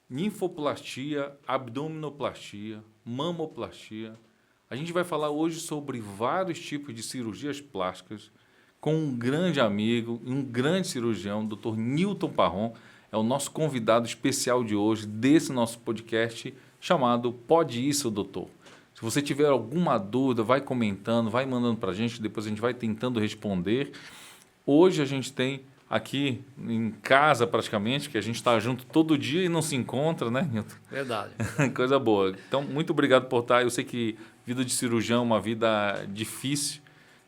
ninfoplastia, abdominoplastia, mamoplastia. A gente vai falar hoje sobre vários tipos de cirurgias plásticas com um grande amigo e um grande cirurgião, Dr. Newton Parron. É o nosso convidado especial de hoje, desse nosso podcast chamado Pode Isso, Doutor. Se você tiver alguma dúvida, vai comentando, vai mandando para a gente, depois a gente vai tentando responder. Hoje a gente tem aqui em casa praticamente, que a gente está junto todo dia e não se encontra, né, Nilton? Verdade. Coisa boa. Então, muito obrigado por estar. Eu sei que vida de cirurgião é uma vida difícil,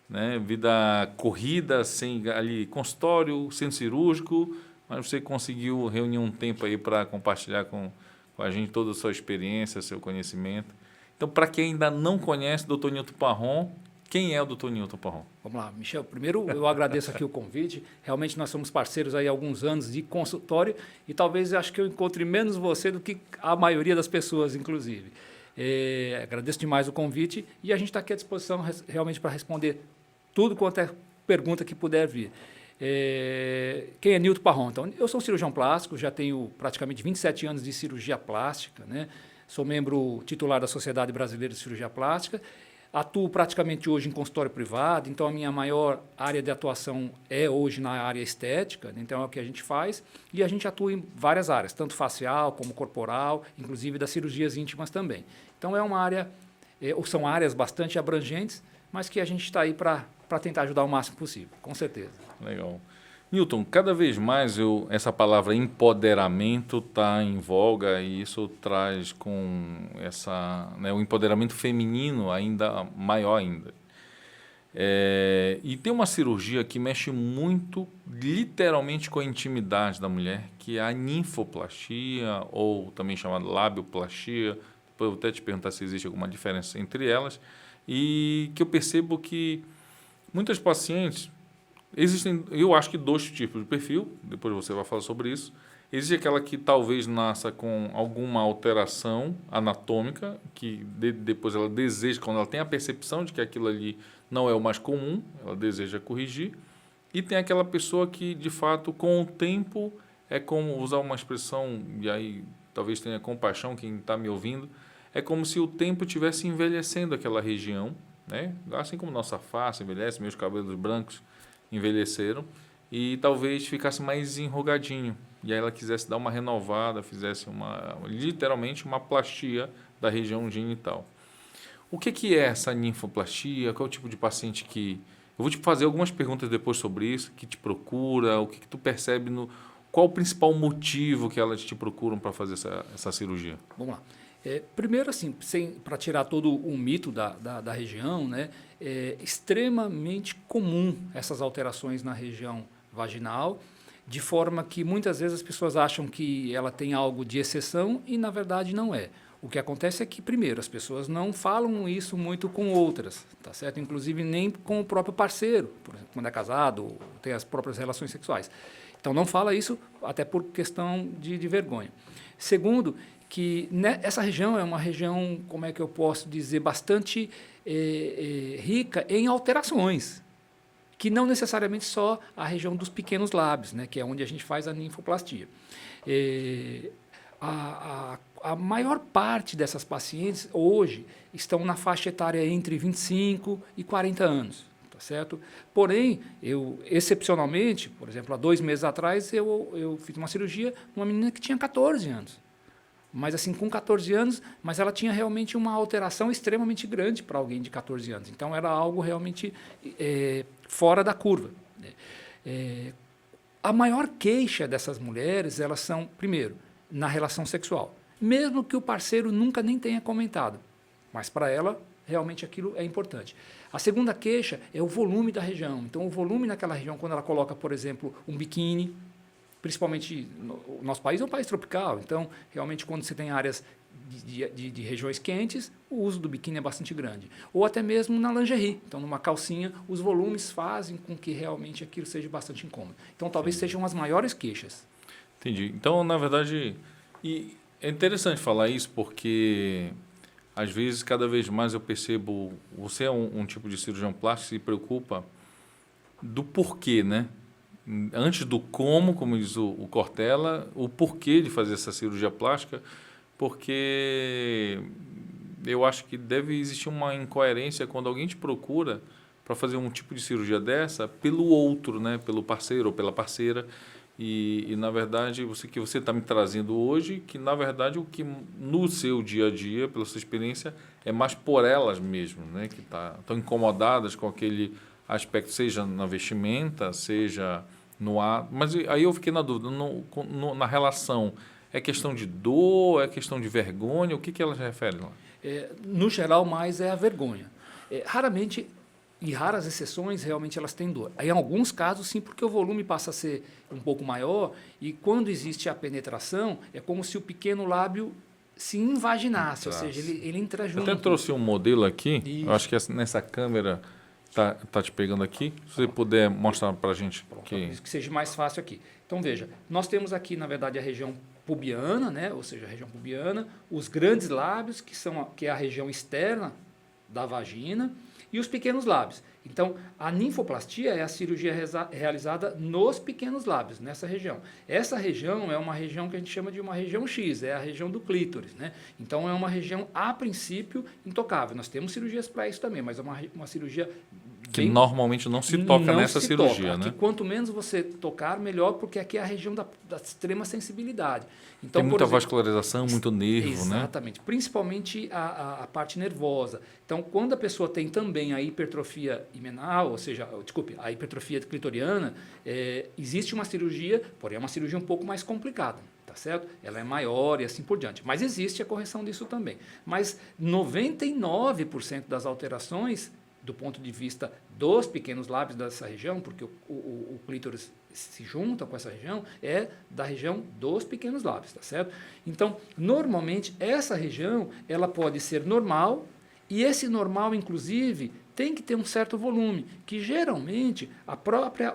né? Vida corrida, sem ali consultório, centro cirúrgico, mas você conseguiu reunir um tempo aí para compartilhar com a gente toda a sua experiência, seu conhecimento. Então, para quem ainda não conhece o Dr. Newton Parron, quem é o Dr. Newton Parron? Vamos lá, Michel. Primeiro, eu agradeço aqui o convite. Realmente, nós somos parceiros aí há alguns anos de consultório e talvez acho que eu encontre menos você do que a maioria das pessoas, inclusive. Agradeço demais o convite e a gente está aqui à disposição realmente para responder tudo quanto é pergunta que puder vir. Quem é Newton Parron? Então, eu sou cirurgião plástico, já tenho praticamente 27 anos de cirurgia plástica, né? Sou membro titular da Sociedade Brasileira de Cirurgia Plástica. Atuo praticamente hoje em consultório privado, então a minha maior área de atuação é hoje na área estética, então é o que a gente faz, e a gente atua em várias áreas, tanto facial como corporal, inclusive das cirurgias íntimas também. Então é uma área, são áreas bastante abrangentes, mas que a gente está aí para tentar ajudar o máximo possível, com certeza. Legal. Newton, cada vez mais essa palavra empoderamento está em voga e isso traz com o empoderamento feminino ainda maior ainda. E tem uma cirurgia que mexe muito, literalmente, com a intimidade da mulher, que é a ninfoplastia, ou também chamada labioplastia. Depois eu vou até te perguntar se existe alguma diferença entre elas. E que eu percebo que muitas pacientes... Existem, eu acho que, dois tipos de perfil, depois você vai falar sobre isso. Existe aquela que talvez nasça com alguma alteração anatômica, que depois ela deseja, quando ela tem a percepção de que aquilo ali não é o mais comum, ela deseja corrigir. E tem aquela pessoa que, de fato, com o tempo, é como usar uma expressão, e aí talvez tenha compaixão quem está me ouvindo, é como se o tempo estivesse envelhecendo aquela região, né? Assim como nossa face envelhece, meus cabelos brancos envelheceram e talvez ficasse mais enrugadinho e aí ela quisesse dar uma renovada, fizesse literalmente uma plastia da região genital. O que é essa ninfoplastia? Qual é o tipo de paciente que... Eu vou te fazer algumas perguntas depois sobre isso, que te procura, o que tu percebe, qual o principal motivo que elas te procuram para fazer essa cirurgia? Vamos lá. Primeiro, assim, para tirar todo o mito da região, né, é extremamente comum essas alterações na região vaginal, de forma que muitas vezes as pessoas acham que ela tem algo de exceção e, na verdade, não é. O que acontece é que, primeiro, as pessoas não falam isso muito com outras, tá certo? Inclusive nem com o próprio parceiro, por exemplo, quando é casado, tem as próprias relações sexuais. Então, não fala isso até por questão de vergonha. Segundo, que essa região é uma região, como é que eu posso dizer, bastante rica em alterações, que não necessariamente só a região dos pequenos lábios, né, que é onde a gente faz a ninfoplastia. A maior parte dessas pacientes hoje estão na faixa etária entre 25 e 40 anos. Tá certo? Porém, excepcionalmente, por exemplo, há 2 meses atrás, eu fiz uma cirurgia numa menina que tinha 14 anos. Mas assim, com 14 anos, mas ela tinha realmente uma alteração extremamente grande para alguém de 14 anos. Então, era algo realmente fora da curva. A maior queixa dessas mulheres, elas são, primeiro, na relação sexual. Mesmo que o parceiro nunca nem tenha comentado. Mas para ela, realmente aquilo é importante. A segunda queixa é o volume da região. Então, o volume naquela região, quando ela coloca, por exemplo, um biquíni, principalmente o nosso país é um país tropical, então, realmente, quando você tem áreas de regiões quentes, o uso do biquíni é bastante grande. Ou até mesmo na lingerie. Então, numa calcinha, os volumes fazem com que realmente aquilo seja bastante incômodo. Então, talvez sejam as maiores queixas. Entendi. Então, na verdade, e é interessante falar isso porque, às vezes, cada vez mais eu percebo, você é um tipo de cirurgião plástico que se preocupa do porquê, né? antes do como diz o Cortella, o porquê de fazer essa cirurgia plástica, porque eu acho que deve existir uma incoerência quando alguém te procura para fazer um tipo de cirurgia dessa pelo outro, né? Pelo parceiro ou pela parceira. E na verdade, que você está me trazendo hoje, que na verdade o que no seu dia a dia, pela sua experiência, é mais por elas mesmo, né? Que estão incomodadas com aquele aspecto, seja na vestimenta, seja no ar. Mas aí eu fiquei na dúvida, na relação, é questão de dor, é questão de vergonha, o que elas referem lá? No geral, mais é a vergonha. Raramente, e raras exceções, realmente elas têm dor. Em alguns casos, sim, porque o volume passa a ser um pouco maior e quando existe a penetração, é como se o pequeno lábio se invaginasse, ou seja, ele entra junto. Eu até trouxe um modelo aqui, Isso. eu acho que nessa câmera tá te pegando aqui. Se você puder mostrar para a gente. Que seja mais fácil aqui. Então, veja, nós temos aqui, na verdade, a região pubiana, né? Ou seja, a região pubiana, os grandes lábios, que é a região externa da vagina, e os pequenos lábios. Então, a ninfoplastia é a cirurgia realizada nos pequenos lábios, nessa região. Essa região é uma região que a gente chama de uma região X, é a região do clítoris, né? Então, é uma região, a princípio, intocável. Nós temos cirurgias para isso também, mas é uma cirurgia que normalmente não se toca nessa cirurgia, né? Que quanto menos você tocar, melhor, porque aqui é a região da extrema sensibilidade. Então, tem muita vascularização, muito nervo, exatamente, né? Exatamente, principalmente a parte nervosa. Então, quando a pessoa tem também a hipertrofia imenal, ou seja, a hipertrofia clitoriana, existe uma cirurgia, porém é uma cirurgia um pouco mais complicada. Tá certo? Ela é maior e assim por diante. Mas existe a correção disso também. Mas 99% das alterações do ponto de vista dos pequenos lábios dessa região, porque o clítoris se junta com essa região, é da região dos pequenos lábios, tá certo? Então, normalmente, essa região, ela pode ser normal, e esse normal, inclusive, tem que ter um certo volume, que geralmente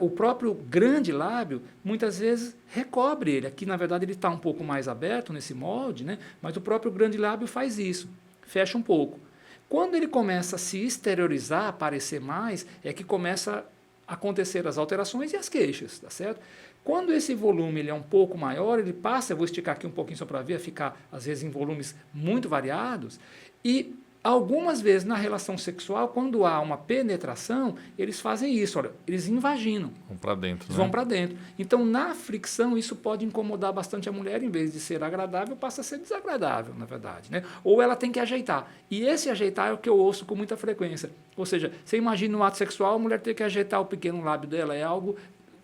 o próprio grande lábio, muitas vezes, recobre ele. Aqui, na verdade, ele está um pouco mais aberto nesse molde, né? Mas o próprio grande lábio faz isso, fecha um pouco. Quando ele começa a se exteriorizar, aparecer mais, é que começa a acontecer as alterações e as queixas, tá certo? Quando esse volume ele é um pouco maior, ele passa, eu vou esticar aqui um pouquinho só para ver, a ficar, às vezes, em volumes muito variados, e algumas vezes na relação sexual, quando há uma penetração, eles fazem isso, olha, eles invaginam. Vão para dentro. Vão para dentro. Então, na fricção, isso pode incomodar bastante a mulher, em vez de ser agradável, passa a ser desagradável, na verdade, né? Ou ela tem que ajeitar. E esse ajeitar é o que eu ouço com muita frequência. Ou seja, você imagina no ato sexual, a mulher ter que ajeitar o pequeno lábio dela, é algo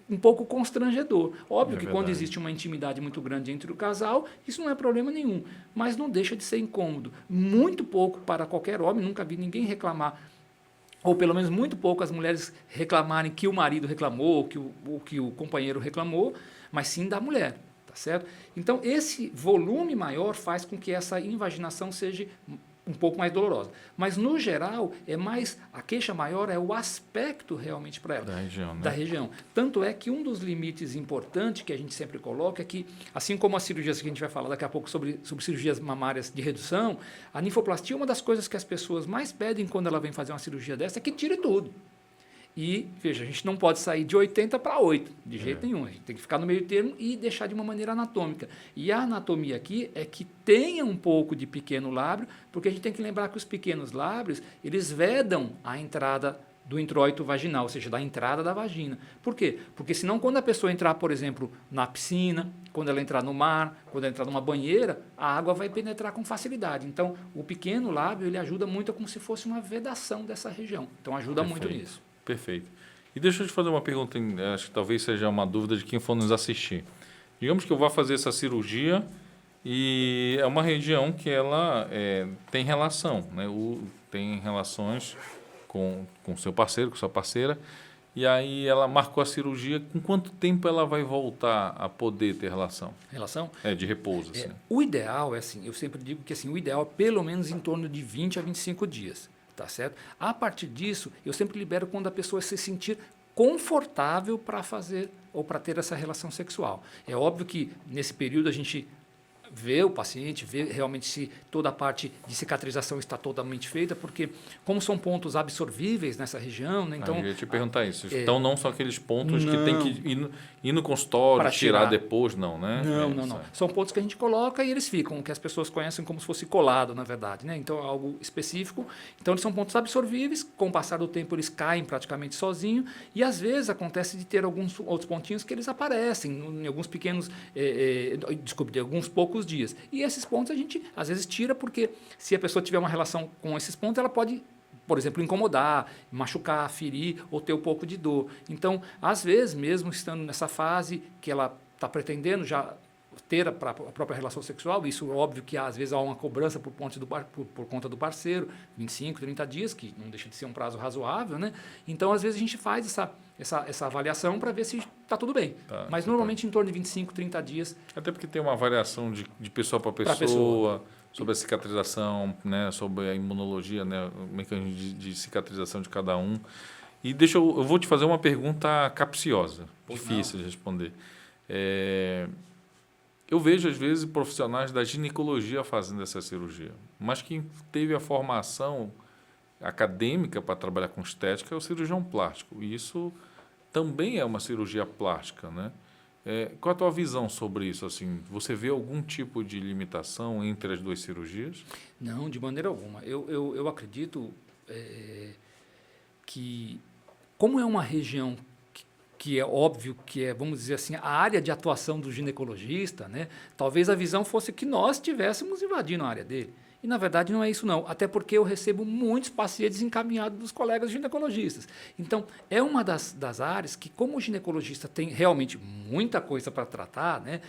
um pouco constrangedor. Óbvio que quando existe uma intimidade muito grande entre o casal, isso não é problema nenhum, mas não deixa de ser incômodo. Muito pouco para qualquer homem, nunca vi ninguém reclamar, ou pelo menos muito pouco as mulheres reclamarem que o marido reclamou, que o companheiro reclamou, mas sim da mulher, tá certo? Então, esse volume maior faz com que essa invaginação seja um pouco mais dolorosa. Mas, no geral, a queixa maior é o aspecto realmente para ela. Da região, né? Da região. Tanto é que um dos limites importantes que a gente sempre coloca é que, assim como as cirurgias que a gente vai falar daqui a pouco sobre cirurgias mamárias de redução, a ninfoplastia, uma das coisas que as pessoas mais pedem quando ela vem fazer uma cirurgia dessa é que tire tudo. E, veja, a gente não pode sair de 80 para 8, de jeito nenhum. A gente tem que ficar no meio termo e deixar de uma maneira anatômica. E a anatomia aqui é que tenha um pouco de pequeno lábio, porque a gente tem que lembrar que os pequenos lábios, eles vedam a entrada do introito vaginal, ou seja, da entrada da vagina. Por quê? Porque senão quando a pessoa entrar, por exemplo, na piscina, quando ela entrar no mar, quando ela entrar numa banheira, a água vai penetrar com facilidade. Então, o pequeno lábio, ele ajuda muito, como se fosse uma vedação dessa região. Então, ajuda muito nisso. Perfeito. E deixa eu te fazer uma pergunta, acho que talvez seja uma dúvida de quem for nos assistir. Digamos que eu vá fazer essa cirurgia e é uma região que ela tem relação, né? Tem relações com seu parceiro, com sua parceira, e aí ela marcou a cirurgia. Com quanto tempo ela vai voltar a poder ter relação? Relação? De repouso, assim. O ideal é assim, eu sempre digo que assim, o ideal é pelo menos em torno de 20 a 25 dias. Tá certo? A partir disso, eu sempre libero quando a pessoa se sentir confortável para fazer ou para ter essa relação sexual. É óbvio que nesse período a gente ver o paciente, ver realmente se toda a parte de cicatrização está totalmente feita, porque como são pontos absorvíveis nessa região, né, então... Eu ia te perguntar isso. Então, não são aqueles pontos que Não. tem que ir no consultório, Para tirar tirar. depois, não, né? Não. São pontos que a gente coloca e eles ficam, que as pessoas conhecem como se fosse colado, na verdade, né? Então, é algo específico. Então, eles são pontos absorvíveis, com o passar do tempo eles caem praticamente sozinho e, às vezes, acontece de ter alguns outros pontinhos que eles aparecem em alguns pequenos, de alguns poucos dias. E esses pontos a gente, às vezes, tira porque se a pessoa tiver uma relação com esses pontos, ela pode, por exemplo, incomodar, machucar, ferir ou ter um pouco de dor. Então, às vezes, mesmo estando nessa fase que ela está pretendendo já ter a própria relação sexual, isso é óbvio que às vezes há uma cobrança por conta do parceiro, 25, 30 dias, que não deixa de ser um prazo razoável, né? Então, às vezes, a gente faz essa avaliação para ver se está tudo bem. Mas, normalmente, em torno de 25, 30 dias. Até porque tem uma variação de pessoa para pessoa, sobre a cicatrização, né? Sobre a imunologia, né? O mecanismo de cicatrização de cada um. E eu vou te fazer uma pergunta capciosa, difícil de responder. Eu vejo, às vezes, profissionais da ginecologia fazendo essa cirurgia, mas quem teve a formação acadêmica para trabalhar com estética é o cirurgião plástico. E isso também é uma cirurgia plástica, né? Qual a tua visão sobre isso? Assim, você vê algum tipo de limitação entre as duas cirurgias? Não, de maneira alguma. Eu acredito que, como é uma região que é óbvio que é, vamos dizer assim, a área de atuação do ginecologista, né? Talvez a visão fosse que nós estivéssemos invadindo a área dele. E, na verdade, não é isso, não. Até porque eu recebo muitos pacientes encaminhados dos colegas ginecologistas. Então, é uma das áreas que, como o ginecologista tem realmente muita coisa para tratar, né?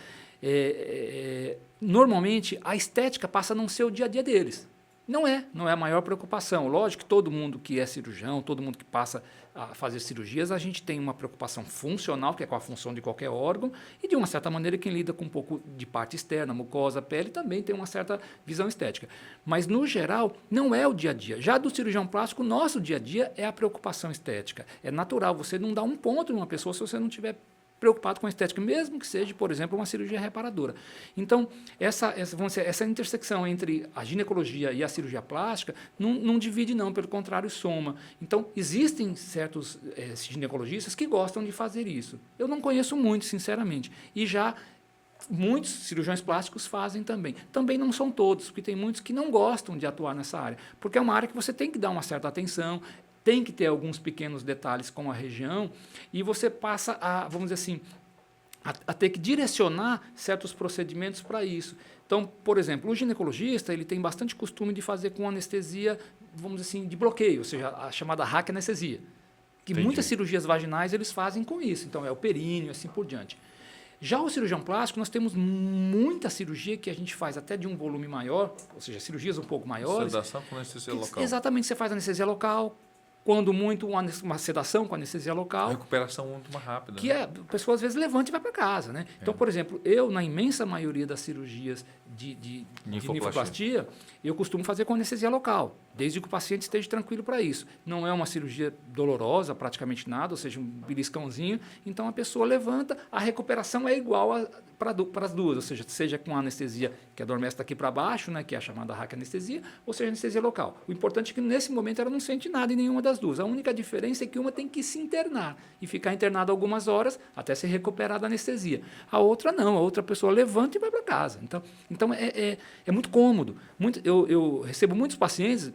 Normalmente, a estética passa a não ser o dia a dia deles. Não é a maior preocupação. Lógico que todo mundo que é cirurgião, todo mundo que passa a fazer cirurgias, a gente tem uma preocupação funcional, que é com a função de qualquer órgão, e de uma certa maneira quem lida com um pouco de parte externa, mucosa, pele, também tem uma certa visão estética. Mas, no geral, não é o dia a dia. Já do cirurgião plástico, nosso dia a dia é a preocupação estética. É natural, você não dá um ponto numa pessoa se você não tiver preocupado com a estética, mesmo que seja, por exemplo, uma cirurgia reparadora. Então, essa intersecção entre a ginecologia e a cirurgia plástica não divide, não, pelo contrário, soma. Então, existem certos ginecologistas que gostam de fazer isso. Eu não conheço muito, sinceramente. E já muitos cirurgiões plásticos fazem também. Também não são todos, porque tem muitos que não gostam de atuar nessa área, porque é uma área que você tem que dar uma certa atenção, tem que ter alguns pequenos detalhes com a região e você passa a, vamos dizer assim, a ter que direcionar certos procedimentos para isso. Então, por exemplo, o ginecologista ele tem bastante costume de fazer com anestesia, vamos dizer assim, de bloqueio, ou seja, a chamada raquianestesia, que Entendi. Muitas cirurgias vaginais eles fazem com isso, então é o períneo, assim por diante. Já o cirurgião plástico, nós temos muita cirurgia que a gente faz até de um volume maior, ou seja, cirurgias um pouco maiores. Sedação com anestesia local. Exatamente, você faz anestesia local, quando muito uma sedação com anestesia local. A recuperação muito mais rápida. Que a pessoa às vezes levanta e vai para casa, né? Então, por exemplo, eu, na imensa maioria das cirurgias de nifoplastia, eu costumo fazer com anestesia local, desde que o paciente esteja tranquilo para isso. Não é uma cirurgia dolorosa, praticamente nada, ou seja, um beliscãozinho. Então, a pessoa levanta, a recuperação é igual para as duas, ou seja com a anestesia que adormece daqui para baixo, né, que é a chamada raquianestesia, ou seja, anestesia local. O importante é que, nesse momento, ela não sente nada em nenhuma das duas. A única diferença é que uma tem que se internar e ficar internada algumas horas até se recuperar da anestesia. A outra não, a outra pessoa levanta e vai para casa. Então é muito cômodo. Eu recebo muitos pacientes,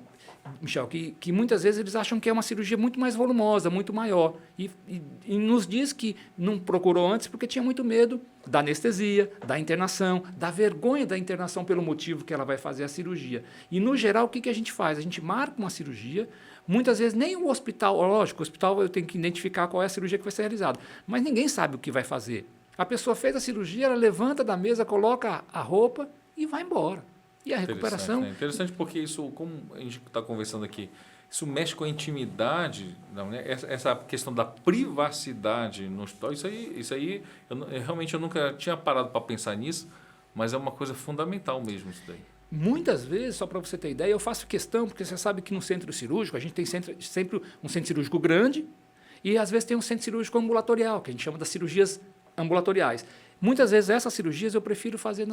Michel, que muitas vezes eles acham que é uma cirurgia muito mais volumosa, muito maior. E nos diz que não procurou antes porque tinha muito medo da anestesia, da internação, da vergonha da internação pelo motivo que ela vai fazer a cirurgia. E, no geral, o que a gente faz? A gente marca uma cirurgia, muitas vezes nem o hospital, lógico, o hospital eu tenho que identificar qual é a cirurgia que vai ser realizada, mas ninguém sabe o que vai fazer. A pessoa fez a cirurgia, ela levanta da mesa, coloca a roupa e vai embora. E a recuperação... Interessante porque isso, como a gente está conversando aqui, isso mexe com a intimidade, né? Essa questão da privacidade no hospital, isso aí realmente eu nunca tinha parado para pensar nisso, mas é uma coisa fundamental mesmo isso daí. Muitas vezes, só para você ter ideia, eu faço questão, porque você sabe que no centro cirúrgico, a gente tem sempre um centro cirúrgico grande e às vezes tem um centro cirúrgico ambulatorial, que a gente chama das cirurgias ambulatoriais. Muitas vezes essas cirurgias eu prefiro fazer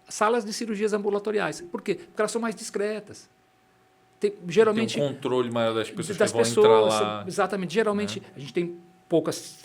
salas de cirurgias ambulatoriais. Por quê? Porque elas são mais discretas. Geralmente, tem um controle maior das pessoas das que vão pessoas, entrar lá. Exatamente. Geralmente, a gente tem poucas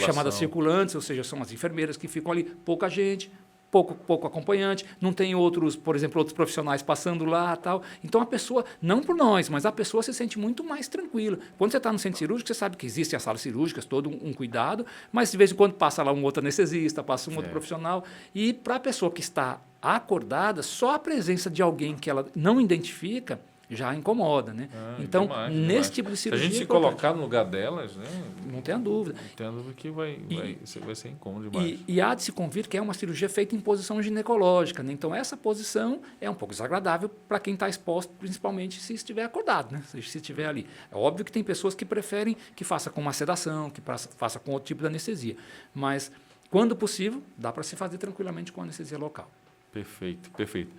chamadas circulantes, ou seja, são as enfermeiras que ficam ali, pouca gente, pouco acompanhante, não tem outros, por exemplo, outros profissionais passando lá tal. Então a pessoa, não por nós, mas a pessoa se sente muito mais tranquila. Quando você está no centro cirúrgico, você sabe que existem as salas cirúrgicas, todo um cuidado, mas de vez em quando passa lá um outro anestesista, passa um outro profissional. E para a pessoa que está acordada, só a presença de alguém que ela não identifica já incomoda, né? Então, nesse tipo de cirurgia... Se a gente se colocar no lugar delas, né? Não tenha dúvida. Não tenha dúvida que vai ser incômodo demais. E há de se convir que é uma cirurgia feita em posição ginecológica, né? Então, essa posição é um pouco desagradável para quem está exposto, principalmente se estiver acordado, né? Se estiver ali. É óbvio que tem pessoas que preferem que faça com uma sedação, que faça com outro tipo de anestesia. Mas, quando possível, dá para se fazer tranquilamente com anestesia local. Perfeito, perfeito.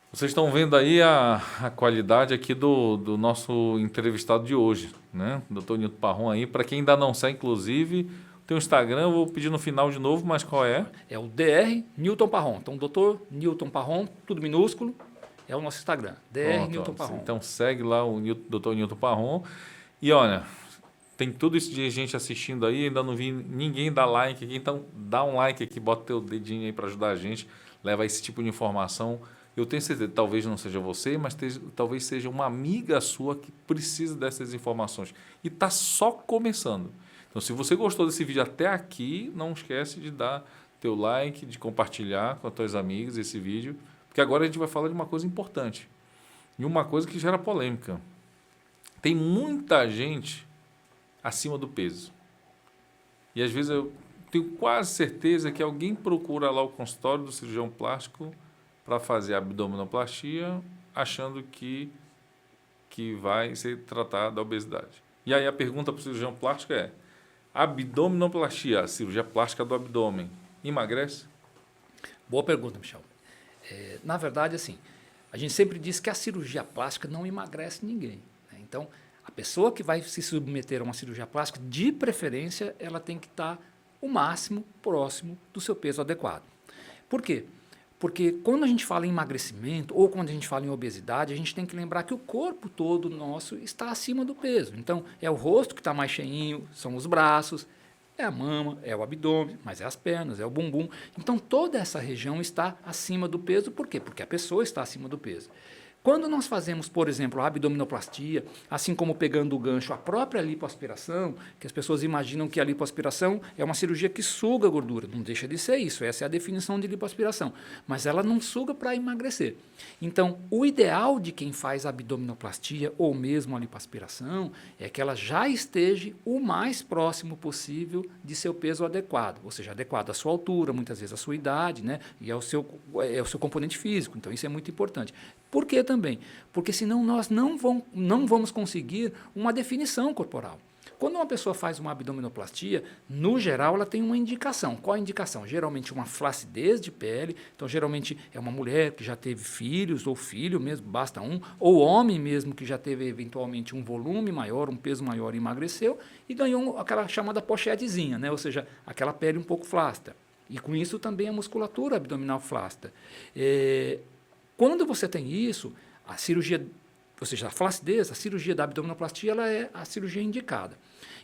Vocês estão vendo aí a qualidade aqui do nosso entrevistado de hoje, né? Dr. Nilton Parron aí. Para quem ainda não sabe, inclusive, tem um Instagram, eu vou pedir no final de novo, mas qual é? É o Dr. Nilton Parron. Então, Dr. Nilton Parron, tudo minúsculo, é o nosso Instagram. Dr. Nilton Parron. Então, segue lá o Dr. Nilton Parron. E olha, tem tudo isso de gente assistindo aí, ainda não vi ninguém dar like aqui, então dá um like aqui, bota teu dedinho aí para ajudar a gente, leva esse tipo de informação. Eu tenho certeza, talvez não seja você, mas talvez seja uma amiga sua que precisa dessas informações. E está só começando. Então, se você gostou desse vídeo até aqui, não esquece de dar teu like, de compartilhar com as tuas amigas esse vídeo, porque agora a gente vai falar de uma coisa importante. E uma coisa que gera polêmica. Tem muita gente acima do peso. E às vezes eu tenho quase certeza que alguém procura lá o consultório do cirurgião plástico para fazer abdominoplastia, achando que vai ser tratado da obesidade. E aí a pergunta para o cirurgião plástico é: abdominoplastia, a cirurgia plástica do abdômen, emagrece? Boa pergunta, Michel. Na verdade, assim, a gente sempre diz que a cirurgia plástica não emagrece ninguém, né? Então, a pessoa que vai se submeter a uma cirurgia plástica, de preferência, ela tem que estar o máximo próximo do seu peso adequado. Por quê? Porque quando a gente fala em emagrecimento ou quando a gente fala em obesidade, a gente tem que lembrar que o corpo todo nosso está acima do peso. Então, é o rosto que está mais cheinho, são os braços, é a mama, é o abdômen, mas é as pernas, é o bumbum. Então, toda essa região está acima do peso. Por quê? Porque a pessoa está acima do peso. Quando nós fazemos, por exemplo, a abdominoplastia, assim como pegando o gancho, a própria lipoaspiração, que as pessoas imaginam que a lipoaspiração é uma cirurgia que suga a gordura. Não deixa de ser isso, essa é a definição de lipoaspiração. Mas ela não suga para emagrecer. Então, o ideal de quem faz a abdominoplastia ou mesmo a lipoaspiração é que ela já esteja o mais próximo possível de seu peso adequado, ou seja, adequado à sua altura, muitas vezes à sua idade, né, e ao seu componente físico. Então, isso é muito importante. Por que também? Porque senão nós não vamos conseguir uma definição corporal. Quando uma pessoa faz uma abdominoplastia, no geral ela tem uma indicação. Qual a indicação? Geralmente uma flacidez de pele, então geralmente é uma mulher que já teve filhos, ou filho mesmo, basta um, ou homem mesmo que já teve eventualmente um volume maior, um peso maior e emagreceu, e ganhou aquela chamada pochetezinha, né? Ou seja, aquela pele um pouco flácida. E com isso também a musculatura abdominal flácida. Quando você tem isso, a cirurgia, ou seja, a flacidez, a cirurgia da abdominoplastia, ela é a cirurgia indicada.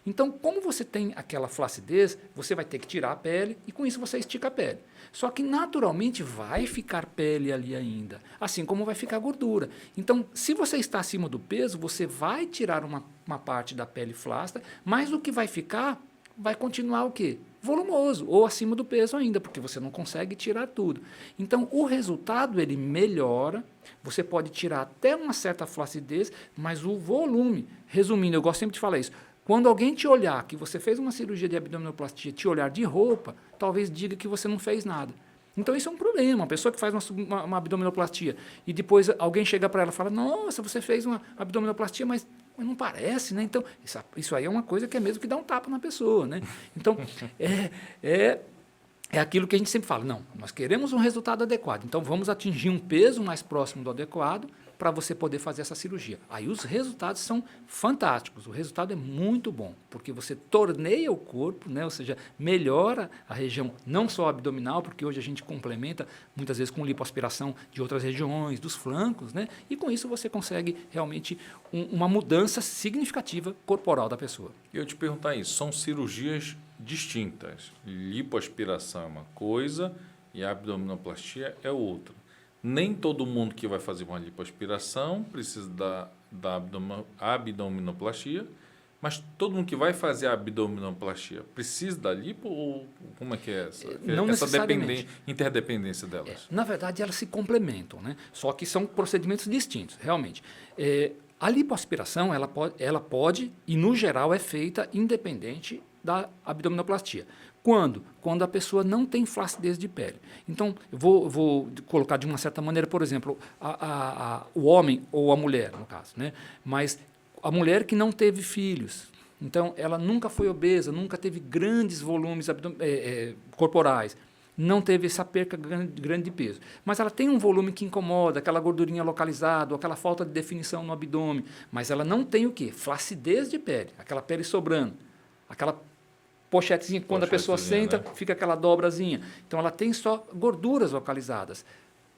Então, como você tem aquela flacidez, você vai ter que tirar a pele e com isso você estica a pele. Só que naturalmente vai ficar pele ali ainda, assim como vai ficar gordura. Então, se você está acima do peso, você vai tirar uma parte da pele flácida, mas o que vai ficar vai continuar o quê? Volumoso, ou acima do peso ainda, porque você não consegue tirar tudo. Então, o resultado, ele melhora, você pode tirar até uma certa flacidez, mas o volume, resumindo, eu gosto sempre de falar isso, quando alguém te olhar, que você fez uma cirurgia de abdominoplastia, te olhar de roupa, talvez diga que você não fez nada. Então, isso é um problema. Uma pessoa que faz uma abdominoplastia e depois alguém chega para ela e fala: nossa, você fez uma abdominoplastia, mas não parece, né? Então, isso aí é uma coisa que é mesmo que dá um tapa na pessoa, né? Então, é aquilo que a gente sempre fala, não, nós queremos um resultado adequado, então vamos atingir um peso mais próximo do adequado para você poder fazer essa cirurgia. Aí os resultados são fantásticos, o resultado é muito bom, porque você torneia o corpo, né, ou seja, melhora a região, não só abdominal, porque hoje a gente complementa muitas vezes com lipoaspiração de outras regiões, dos flancos, né, e com isso você consegue realmente uma mudança significativa corporal da pessoa. Eu te perguntar isso, são cirurgias distintas. Lipoaspiração é uma coisa e a abdominoplastia é outra. Nem todo mundo que vai fazer uma lipoaspiração precisa da abdominoplastia, mas todo mundo que vai fazer a abdominoplastia precisa da lipo ou como é que é essa? Não necessariamente. Interdependência delas? Na verdade, elas se complementam, né? Só que são procedimentos distintos, realmente. A lipoaspiração, ela pode, e no geral é feita independente da abdominoplastia. Quando? Quando a pessoa não tem flacidez de pele. Então, eu vou colocar de uma certa maneira, por exemplo, o homem ou a mulher, no caso, né? Mas a mulher que não teve filhos, então ela nunca foi obesa, nunca teve grandes volumes corporais, não teve essa perca grande de peso. Mas ela tem um volume que incomoda, aquela gordurinha localizada, ou aquela falta de definição no abdômen, mas ela não tem o quê? Flacidez de pele, aquela pele sobrando, aquela pochetezinha, quando a pessoa senta, né? Fica aquela dobrazinha. Então, ela tem só gorduras localizadas.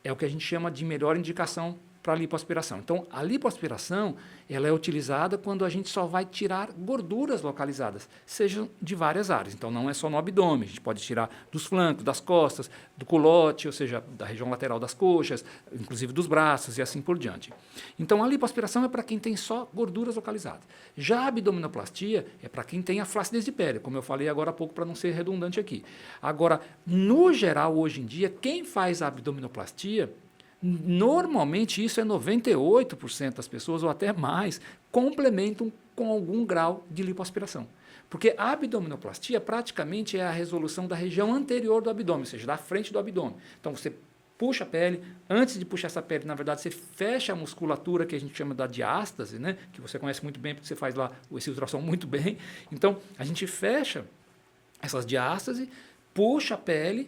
É o que a gente chama de melhor indicação para a lipoaspiração. Então, a lipoaspiração ela é utilizada quando a gente só vai tirar gorduras localizadas, sejam de várias áreas. Então, não é só no abdômen, a gente pode tirar dos flancos, das costas, do culote, ou seja, da região lateral das coxas, inclusive dos braços e assim por diante. Então, a lipoaspiração é para quem tem só gorduras localizadas. Já a abdominoplastia é para quem tem a flacidez de pele, como eu falei agora há pouco, para não ser redundante aqui. Agora, no geral, hoje em dia, quem faz a abdominoplastia, normalmente isso é 98% das pessoas, ou até mais, complementam com algum grau de lipoaspiração. Porque a abdominoplastia praticamente é a resolução da região anterior do abdômen, ou seja, da frente do abdômen. Então você puxa a pele, antes de puxar essa pele, na verdade, você fecha a musculatura que a gente chama da diástase, né? Que você conhece muito bem, porque você faz lá esse ultrassom muito bem. Então, a gente fecha essas diástase, puxa a pele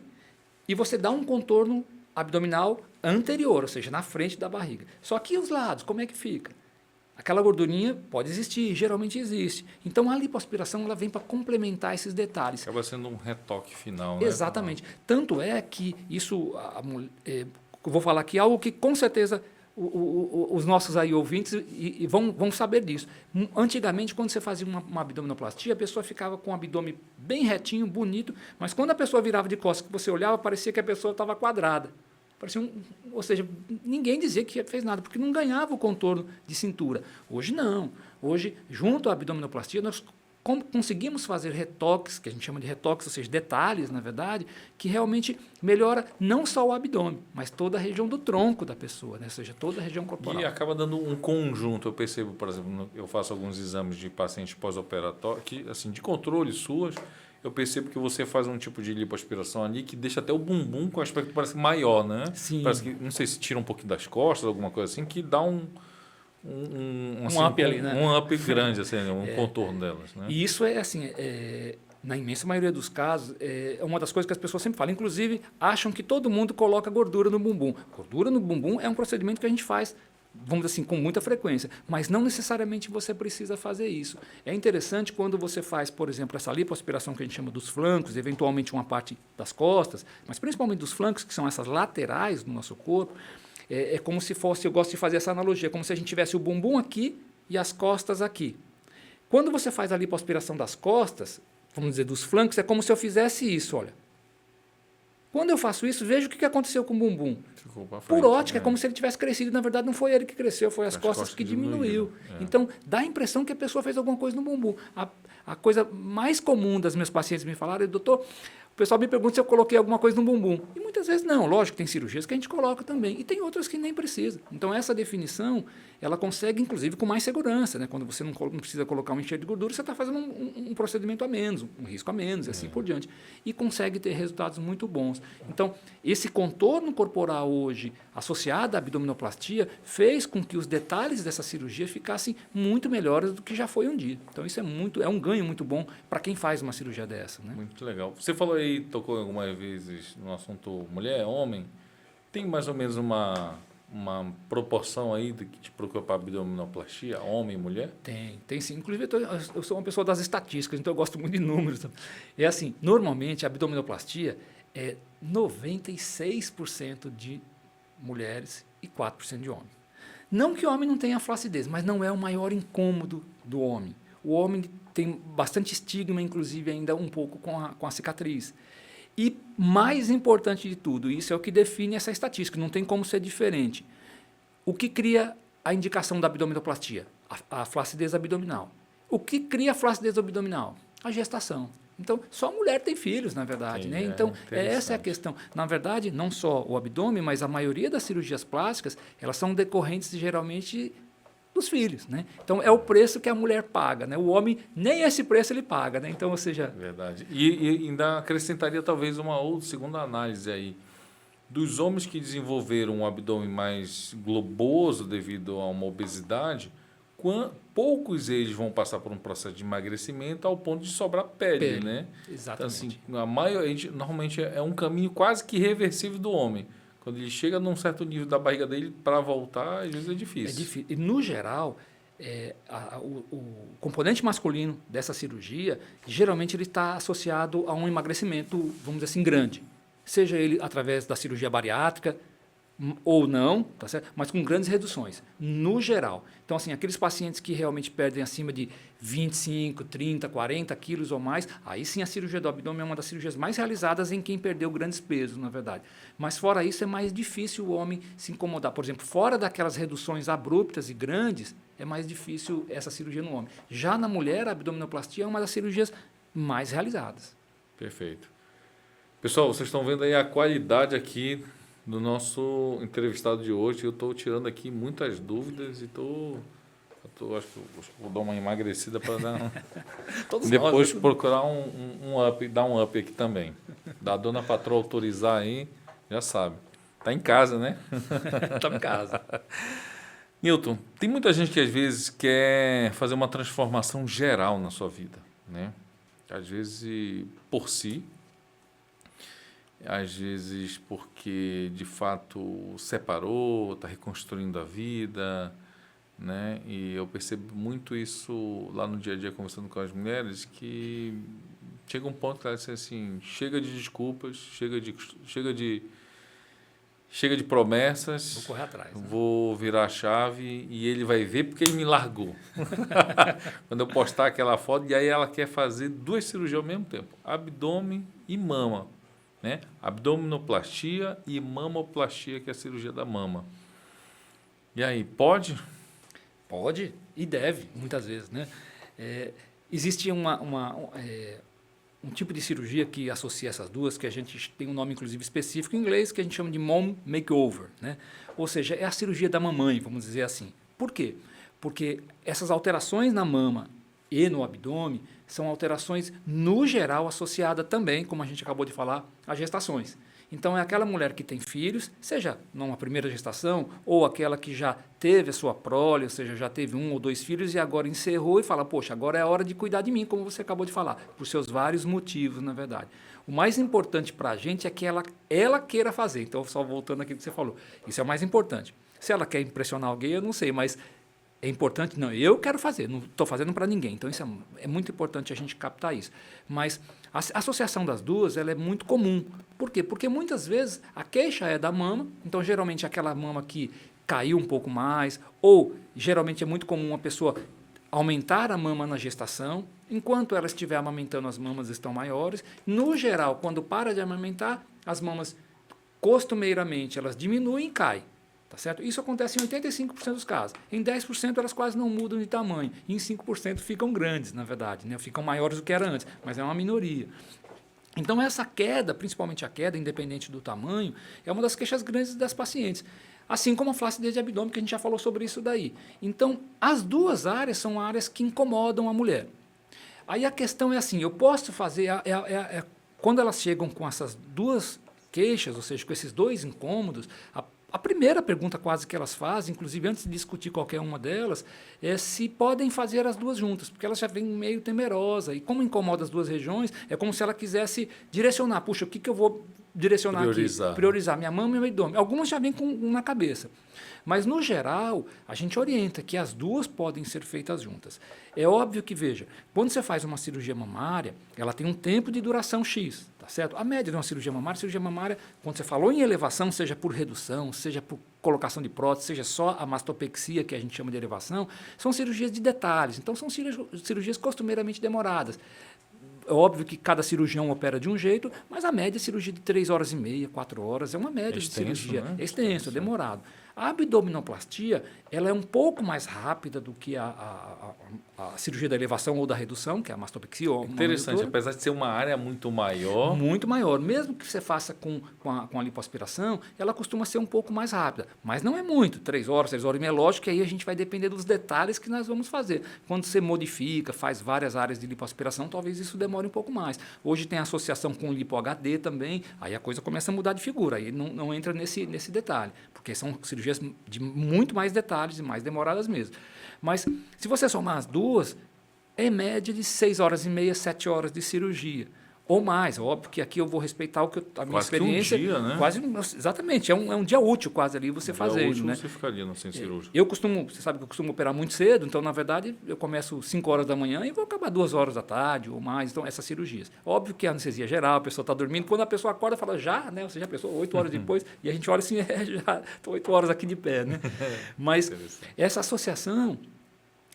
e você dá um contorno abdominal anterior, ou seja, na frente da barriga. Só que os lados, como é que fica? Aquela gordurinha pode existir, geralmente existe. Então, a lipoaspiração ela vem para complementar esses detalhes. Acaba sendo um retoque final, né? Exatamente. Tanto é que isso, eu vou falar aqui algo que com certeza os nossos aí ouvintes vão saber disso. Antigamente, quando você fazia uma abdominoplastia, a pessoa ficava com o abdômen bem retinho, bonito, mas quando a pessoa virava de costas, que você olhava, parecia que a pessoa estava quadrada. Parecia ou seja, ninguém dizia que fez nada, porque não ganhava o contorno de cintura. Hoje não. Hoje, junto à abdominoplastia, nós conseguimos fazer retoques, que a gente chama de retoques, ou seja, detalhes, na verdade, que realmente melhora não só o abdômen, mas toda a região do tronco da pessoa, né? Ou seja, toda a região corporal. E acaba dando um conjunto. Eu percebo, por exemplo, eu faço alguns exames de pacientes pós-operatórios, que, assim, de controle suas, eu percebo que você faz um tipo de lipoaspiração ali que deixa até o bumbum com aspecto parece maior, né? Sim. Parece que, não sei se tira um pouquinho das costas, alguma coisa assim, que dá um up ali, né? Um up grande, assim, um contorno delas, né? E isso é assim, na imensa maioria dos casos, é uma das coisas que as pessoas sempre falam. Inclusive, acham que todo mundo coloca gordura no bumbum. Gordura no bumbum é um procedimento que a gente faz, vamos dizer assim, com muita frequência, mas não necessariamente você precisa fazer isso. É interessante quando você faz, por exemplo, essa lipoaspiração que a gente chama dos flancos, eventualmente uma parte das costas, mas principalmente dos flancos, que são essas laterais do nosso corpo. É como se fosse, eu gosto de fazer essa analogia, como se a gente tivesse o bumbum aqui e as costas aqui. Quando você faz a lipoaspiração das costas, vamos dizer, dos flancos, é como se eu fizesse isso, olha. Quando eu faço isso, veja o que aconteceu com o bumbum. Ficou pra frente, por ótica, né? é como se ele tivesse crescido. Na verdade, não foi ele que cresceu, foi as costas que diminuiu. Então, dá a impressão que a pessoa fez alguma coisa no bumbum. A coisa mais comum das meus pacientes me falaram é, doutor, o pessoal me pergunta se eu coloquei alguma coisa no bumbum. E muitas vezes não. Lógico, tem cirurgias que a gente coloca também. E tem outras que nem precisa. Então, essa definição, ela consegue, inclusive, com mais segurança, né? Quando você não precisa colocar um enxerto de gordura, você está fazendo um procedimento a menos, um risco a menos, e assim por diante. E consegue ter resultados muito bons. Então, esse contorno corporal hoje, associado à abdominoplastia, fez com que os detalhes dessa cirurgia ficassem muito melhores do que já foi um dia. Então, isso é um ganho muito bom para quem faz uma cirurgia dessa, né? Muito legal. Você falou aí aí tocou algumas vezes no assunto mulher, homem. Tem mais ou menos uma proporção aí do que te preocupa a abdominoplastia, homem e mulher? Tem sim. Inclusive, eu sou uma pessoa das estatísticas, então eu gosto muito de números. É assim, normalmente a abdominoplastia é 96% de mulheres e 4% de homens. Não que o homem não tenha flacidez, mas não é o maior incômodo do homem. O homem tem bastante estigma, inclusive ainda um pouco com a cicatriz. E mais importante de tudo, isso é o que define essa estatística, não tem como ser diferente. O que cria a indicação da abdominoplastia? A flacidez abdominal. O que cria a flacidez abdominal? A gestação. Então, só mulher tem filhos, na verdade. Sim, né? Então, essa é a questão. Na verdade, não só o abdômen, mas a maioria das cirurgias plásticas, elas são decorrentes, geralmente, dos filhos. Né? Então, é o preço que a mulher paga. Né? O homem, nem esse preço ele paga. Né? Então, ou seja... Verdade. E ainda acrescentaria, talvez, uma outra segunda análise aí. Dos homens que desenvolveram um abdômen mais globoso devido a uma obesidade, poucos eles vão passar por um processo de emagrecimento ao ponto de sobrar pele, né? Exatamente. Então, assim, a maioria, normalmente é um caminho quase que irreversível do homem. Quando ele chega num certo nível da barriga dele, para voltar, às vezes é difícil. É difícil. E, no geral, o componente masculino dessa cirurgia, geralmente ele está associado a um emagrecimento, vamos dizer assim, grande. Seja ele através da cirurgia bariátrica, ou não, tá certo? Mas com grandes reduções, no geral. Então, assim, aqueles pacientes que realmente perdem acima de 25, 30, 40 quilos ou mais, aí sim a cirurgia do abdômen é uma das cirurgias mais realizadas em quem perdeu grandes pesos, na verdade. Mas fora isso, é mais difícil o homem se incomodar. Por exemplo, fora daquelas reduções abruptas e grandes, é mais difícil essa cirurgia no homem. Já na mulher, a abdominoplastia é uma das cirurgias mais realizadas. Perfeito. Pessoal, vocês estão vendo aí a qualidade aqui do nosso entrevistado de hoje. Eu estou tirando aqui muitas dúvidas e acho que vou dar uma emagrecida para dar depois procurar um up, dar um up aqui também. Da dona patroa autorizar aí, já sabe. Tá em casa, né? Tá em casa. Newton, tem muita gente que às vezes quer fazer uma transformação geral na sua vida, né? Às vezes por si, às vezes porque de fato separou, está reconstruindo a vida, né? E eu percebo muito isso lá no dia a dia conversando com as mulheres, que chega um ponto que elas dizem assim, chega de desculpas, chega de promessas, vou correr atrás, né? Vou virar a chave e ele vai ver porque ele me largou. Quando eu postar aquela foto, e aí ela quer fazer 2 cirurgias ao mesmo tempo, abdômen e mama. Né? Abdominoplastia e mamoplastia, que é a cirurgia da mama. E aí, pode? Pode e deve, muitas vezes. Né? Existe um tipo de cirurgia que associa essas duas, que a gente tem um nome, inclusive, específico em inglês, que a gente chama de mom makeover. Né? Ou seja, é a cirurgia da mamãe, vamos dizer assim. Por quê? Porque essas alterações na mama e no abdômen são alterações, no geral, associadas também, como a gente acabou de falar, a gestações. Então, é aquela mulher que tem filhos, seja numa primeira gestação, ou aquela que já teve a sua prole, ou seja, já teve 1 ou 2 filhos e agora encerrou e fala, poxa, agora é a hora de cuidar de mim, como você acabou de falar, por seus vários motivos, na verdade. O mais importante para a gente é que ela queira fazer. Então, só voltando aqui ao que você falou, isso é o mais importante. Se ela quer impressionar alguém, eu não sei, mas é importante, não, eu quero fazer, não estou fazendo para ninguém. Então, isso é muito importante a gente captar isso. Mas a associação das duas ela é muito comum. Por quê? Porque muitas vezes a queixa é da mama, então geralmente aquela mama que caiu um pouco mais, ou geralmente é muito comum a pessoa aumentar a mama na gestação, enquanto ela estiver amamentando as mamas estão maiores. No geral, quando para de amamentar, as mamas costumeiramente elas diminuem e caem. Tá certo? Isso acontece em 85% dos casos. Em 10% elas quase não mudam de tamanho. Em 5% ficam grandes, na verdade, né? Ficam maiores do que era antes, mas é uma minoria. Então essa queda, principalmente a queda, independente do tamanho, é uma das queixas grandes das pacientes. Assim como a flacidez de abdômen, que a gente já falou sobre isso daí. Então, as duas áreas são áreas que incomodam a mulher. Aí a questão é assim, eu posso fazer, quando elas chegam com essas duas queixas, ou seja, com esses 2 incômodos, a a primeira pergunta quase que elas fazem, inclusive antes de discutir qualquer uma delas, é se podem fazer as duas juntas, porque elas já vêm meio temerosa. E como incomoda as duas regiões, é como se ela quisesse direcionar. Puxa, o que eu vou direcionar aqui? Priorizar minha mama e meu abdômen. Algumas já vêm com um na cabeça. Mas, no geral, a gente orienta que as duas podem ser feitas juntas. É óbvio que, veja, quando você faz uma cirurgia mamária, ela tem um tempo de duração X, tá certo? A média de uma cirurgia mamária, quando você falou em elevação, seja por redução, seja por colocação de prótese, seja só a mastopexia, que a gente chama de elevação, são cirurgias de detalhes. Então, são cirurgias costumeiramente demoradas. É óbvio que cada cirurgião opera de um jeito, mas a média é cirurgia de 3 horas e meia, 4 horas, é uma média de cirurgia. Né? É extenso, é demorado. A abdominoplastia, ela é um pouco mais rápida do que a cirurgia da elevação ou da redução, que é a mastopexia. Interessante, apesar de ser uma área muito maior. Muito maior. Mesmo que você faça com a lipoaspiração, ela costuma ser um pouco mais rápida. Mas não é muito, 3 horas e meia. Lógico que aí a gente vai depender dos detalhes que nós vamos fazer. Quando você modifica, faz várias áreas de lipoaspiração, talvez isso demore um pouco mais. Hoje tem associação com lipo-HD também, aí a coisa começa a mudar de figura, aí não entra nesse detalhe, porque são cirurgias de muito mais detalhes e mais demoradas mesmo. Mas, se você somar as duas, é média de 6 horas e meia, 7 horas de cirurgia. Ou mais, óbvio que aqui eu vou respeitar a minha experiência. Quase um dia, né? Exatamente, é um dia útil quase ali você fazer isso. Né? Você ficaria no centro cirúrgico. Você sabe que eu costumo operar muito cedo, então, na verdade, eu começo 5 horas da manhã e vou acabar 2 horas da tarde ou mais, então, essas cirurgias. Óbvio que a anestesia geral, a pessoa está dormindo, quando a pessoa acorda, fala, já, né? Você já pensou 8 horas depois, e a gente olha assim, já estou 8 horas aqui de pé, né? Mas essa associação,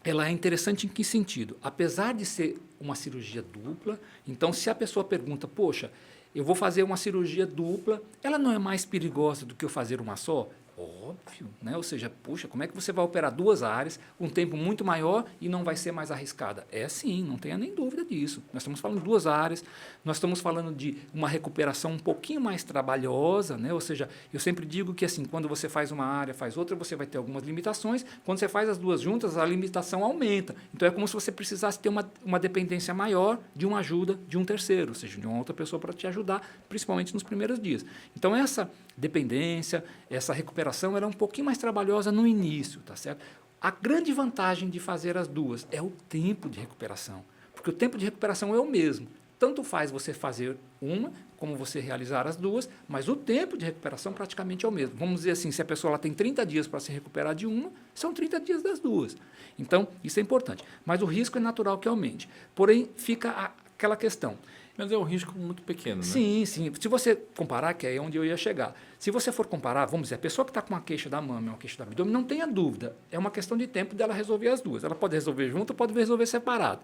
ela é interessante em que sentido? Apesar de ser uma cirurgia dupla, então se a pessoa pergunta, poxa, eu vou fazer uma cirurgia dupla, ela não é mais perigosa do que eu fazer uma só? Óbvio, né? Ou seja, puxa, como é que você vai operar 2 áreas, um tempo muito maior e não vai ser mais arriscada? É sim, não tenha nem dúvida disso. Nós estamos falando de 2 áreas, nós estamos falando de uma recuperação um pouquinho mais trabalhosa, né? Ou seja, eu sempre digo que assim, quando você faz uma área, faz outra, você vai ter algumas limitações, quando você faz as duas juntas, a limitação aumenta. Então é como se você precisasse ter uma dependência maior de uma ajuda de um terceiro, ou seja, de uma outra pessoa para te ajudar, principalmente nos primeiros dias. Então essa dependência, essa recuperação era um pouquinho mais trabalhosa no início, tá certo? A grande vantagem de fazer as duas é o tempo de recuperação, porque o tempo de recuperação é o mesmo. Tanto faz você fazer uma, como você realizar as duas, mas o tempo de recuperação praticamente é o mesmo. Vamos dizer assim, se a pessoa ela tem 30 dias para se recuperar de uma, são 30 dias das duas. Então, isso é importante. Mas o risco é natural que aumente. Porém, fica aquela questão. Mas é um risco muito pequeno, né? Sim, sim. Se você comparar, que é onde eu ia chegar. Se você for comparar, vamos dizer, a pessoa que está com uma queixa da mama e uma queixa do abdômen, não tenha dúvida. É uma questão de tempo dela resolver as duas. Ela pode resolver junto, pode resolver separado.